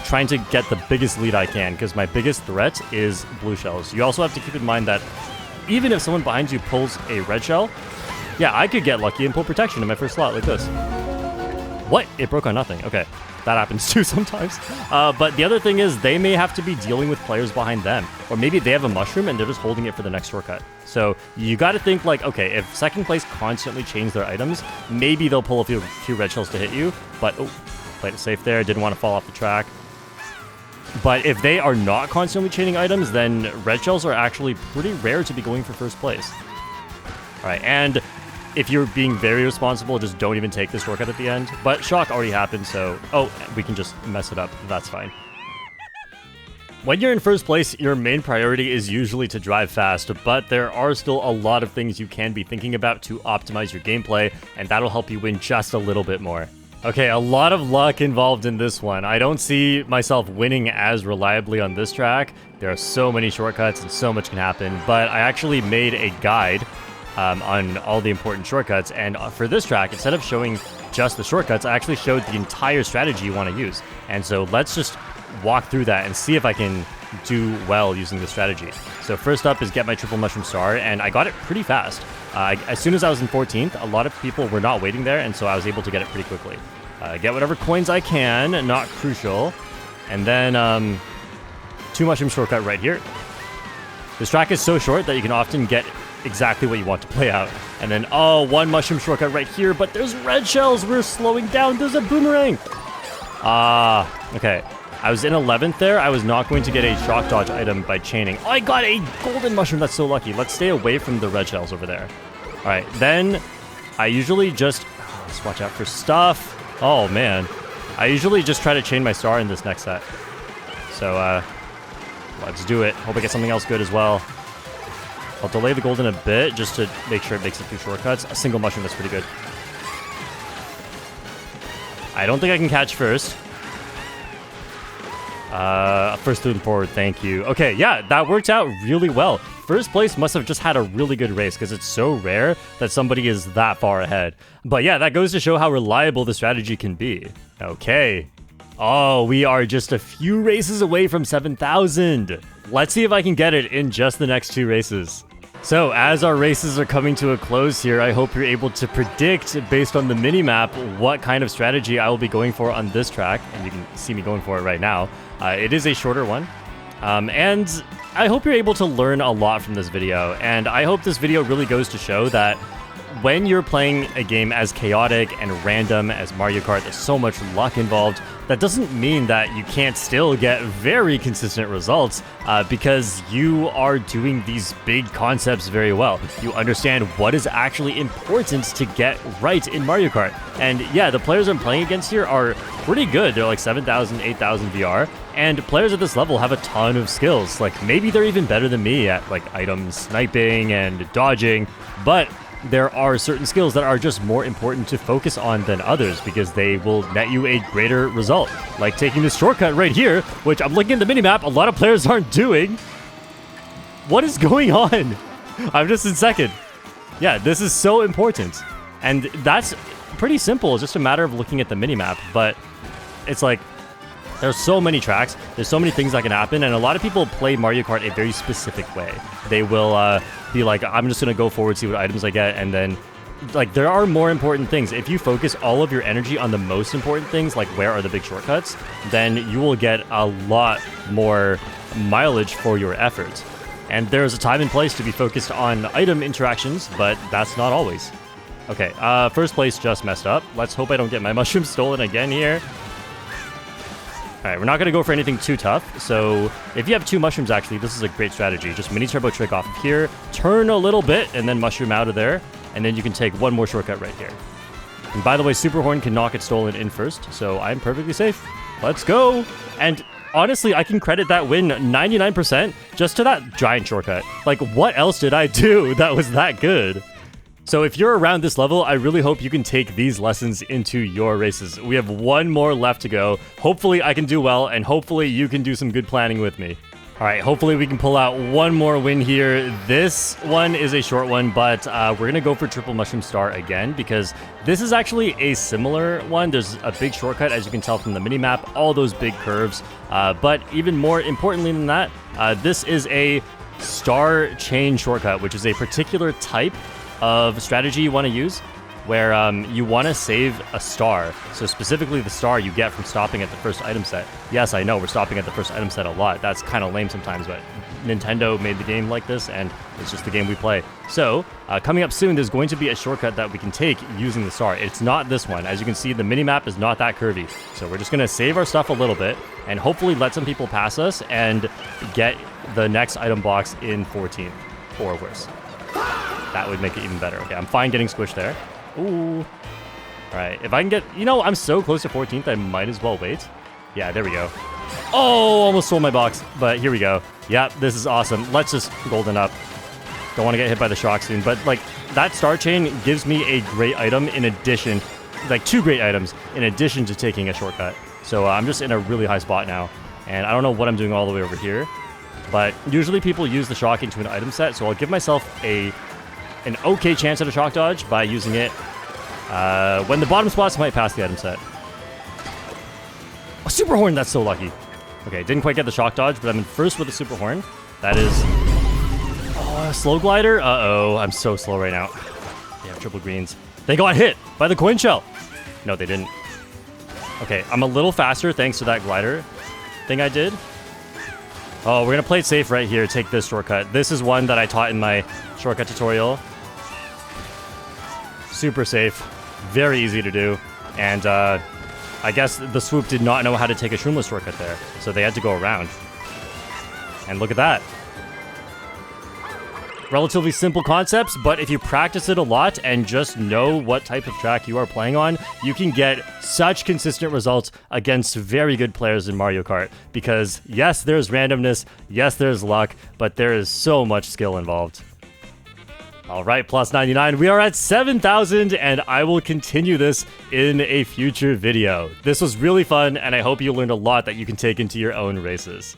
trying to get the biggest lead I can, because my biggest threat is blue shells. You also have to keep in mind that even if someone behind you pulls a red shell, yeah, I could get lucky and pull protection in my first slot like this. What? It broke on nothing. Okay, that happens too sometimes. But the other thing is they may have to be dealing with players behind them, or maybe they have a mushroom and they're just holding it for the next shortcut. So you got to think like, okay, if second place constantly change their items, maybe they'll pull a few red shells to hit you, but oh, played it safe there, didn't want to fall off the track. But if they are not constantly chaining items, then red shells are actually pretty rare to be going for first place. All right, and if you're being very responsible, just don't even take this shortcut at the end. But shock already happened, so... Oh, we can just mess it up. That's fine. When you're in first place, your main priority is usually to drive fast, but there are still a lot of things you can be thinking about to optimize your gameplay, and that'll help you win just a little bit more. Okay, a lot of luck involved in this one. I don't see myself winning as reliably on this track. There are so many shortcuts and so much can happen, but I actually made a guide on all the important shortcuts. And for this track, instead of showing just the shortcuts, I actually showed the entire strategy you want to use. And so let's just walk through that and see if I can do well using this strategy. So first up is get my triple mushroom star, and I got it pretty fast. As soon as I was in 14th, a lot of people were not waiting there, and so I was able to get it pretty quickly. Get whatever coins I can, not crucial. And then 2 mushroom shortcut right here. This track is so short that you can often get exactly what you want to play out. And then, 1 mushroom shortcut right here, but there's red shells. We're slowing down. There's a boomerang. Okay. I was in 11th there. I was not going to get a shock dodge item by chaining. Oh, I got a golden mushroom. That's so lucky. Let's stay away from the red shells over there. All right. Then I usually just... let's watch out for stuff. Oh, man. I usually just try to chain my star in this next set. So, let's do it. Hope I get something else good as well. I'll delay the golden a bit just to make sure it makes it through shortcuts. A single mushroom, that's pretty good. I don't think I can catch first. First through and forward, thank you. Okay, yeah, that worked out really well. First place must have just had a really good race because it's so rare that somebody is that far ahead. But yeah, that goes to show how reliable the strategy can be. Okay. Oh, we are just a few races away from 7,000. Let's see if I can get it in just the next 2 races. So, as our races are coming to a close here, I hope you're able to predict, based on the minimap, what kind of strategy I will be going for on this track. And you can see me going for it right now. It is a shorter one. And I hope you're able to learn a lot from this video. And I hope this video really goes to show that when you're playing a game as chaotic and random as Mario Kart, there's so much luck involved. That doesn't mean that you can't still get very consistent results because you are doing these big concepts very well. You understand what is actually important to get right in Mario Kart. And yeah, the players I'm playing against here are pretty good. They're like 7,000, 8,000 VR. And players at this level have a ton of skills. Like maybe they're even better than me at like item sniping and dodging, but there are certain skills that are just more important to focus on than others because they will net you a greater result. Like taking this shortcut right here, which I'm looking at the minimap, a lot of players aren't doing. What is going on? I'm just in second. Yeah, this is so important. And that's pretty simple. It's just a matter of looking at the minimap, but it's like, there's so many tracks, there's so many things that can happen, and a lot of people play Mario Kart a very specific way. They will be like, I'm just going to go forward, see what items I get, and then, like, there are more important things. If you focus all of your energy on the most important things, like where are the big shortcuts, then you will get a lot more mileage for your efforts. And there's a time and place to be focused on item interactions, but that's not always. Okay, first place just messed up. Let's hope I don't get my mushroom stolen again here. Alright, we're not going to go for anything too tough, so if you have 2 mushrooms, actually, this is a great strategy. Just mini turbo trick off of here, turn a little bit, and then mushroom out of there, and then you can take 1 more shortcut right here. And by the way, Super Horn can knock it stolen in first, so I'm perfectly safe. Let's go! And honestly, I can credit that win 99% just to that giant shortcut. Like, what else did I do that was that good? So if you're around this level, I really hope you can take these lessons into your races. We have 1 more left to go. Hopefully I can do well, and hopefully you can do some good planning with me. All right, hopefully we can pull out 1 more win here. This one is a short one, but we're going to go for Triple Mushroom Star again, because this is actually a similar one. There's a big shortcut, as you can tell from the minimap, all those big curves. But even more importantly than that, this is a star chain shortcut, which is a particular type of strategy you want to use where you want to save a star. So specifically the star you get from stopping at the first item set. Yes, I know we're stopping at the first item set a lot. That's kind of lame sometimes, but Nintendo made the game like this, and it's just the game we play. So coming up soon, there's going to be a shortcut that we can take using the star. It's not this one. As you can see, the minimap is not that curvy. So we're just going to save our stuff a little bit and hopefully let some people pass us and get the next item box in 14th or worse. That would make it even better. Okay, I'm fine getting squished there. Ooh. All right, if I can get... You know, I'm so close to 14th, I might as well wait. Yeah, there we go. Oh, almost stole my box, but here we go. Yeah, this is awesome. Let's just golden up. Don't want to get hit by the shock soon, but, like, that star chain gives me a great item in addition... Like, 2 great items in addition to taking a shortcut. So I'm just in a really high spot now, and I don't know what I'm doing all the way over here. But usually people use the shock into an item set, so I'll give myself a an okay chance at a shock dodge by using it when the bottom spots might pass the item set. A super horn, that's so lucky. Okay, didn't quite get the shock dodge, but I'm in first with a super horn. That is... Oh, a slow glider? Uh-oh, I'm so slow right now. They have triple greens. They got hit by the coin shell. No, they didn't. Okay, I'm a little faster thanks to that glider thing I did. Oh, we're gonna play it safe right here. Take this shortcut. This is one that I taught in my shortcut tutorial. Super safe. Very easy to do. And I guess the swoop did not know how to take a shroomless shortcut there. So they had to go around. And look at that. Relatively simple concepts, but if you practice it a lot and just know what type of track you are playing on, you can get such consistent results against very good players in Mario Kart. Because yes, there's randomness, yes, there's luck, but there is so much skill involved. All right, plus 99, we are at 7,000, and I will continue this in a future video. This was really fun, and I hope you learned a lot that you can take into your own races.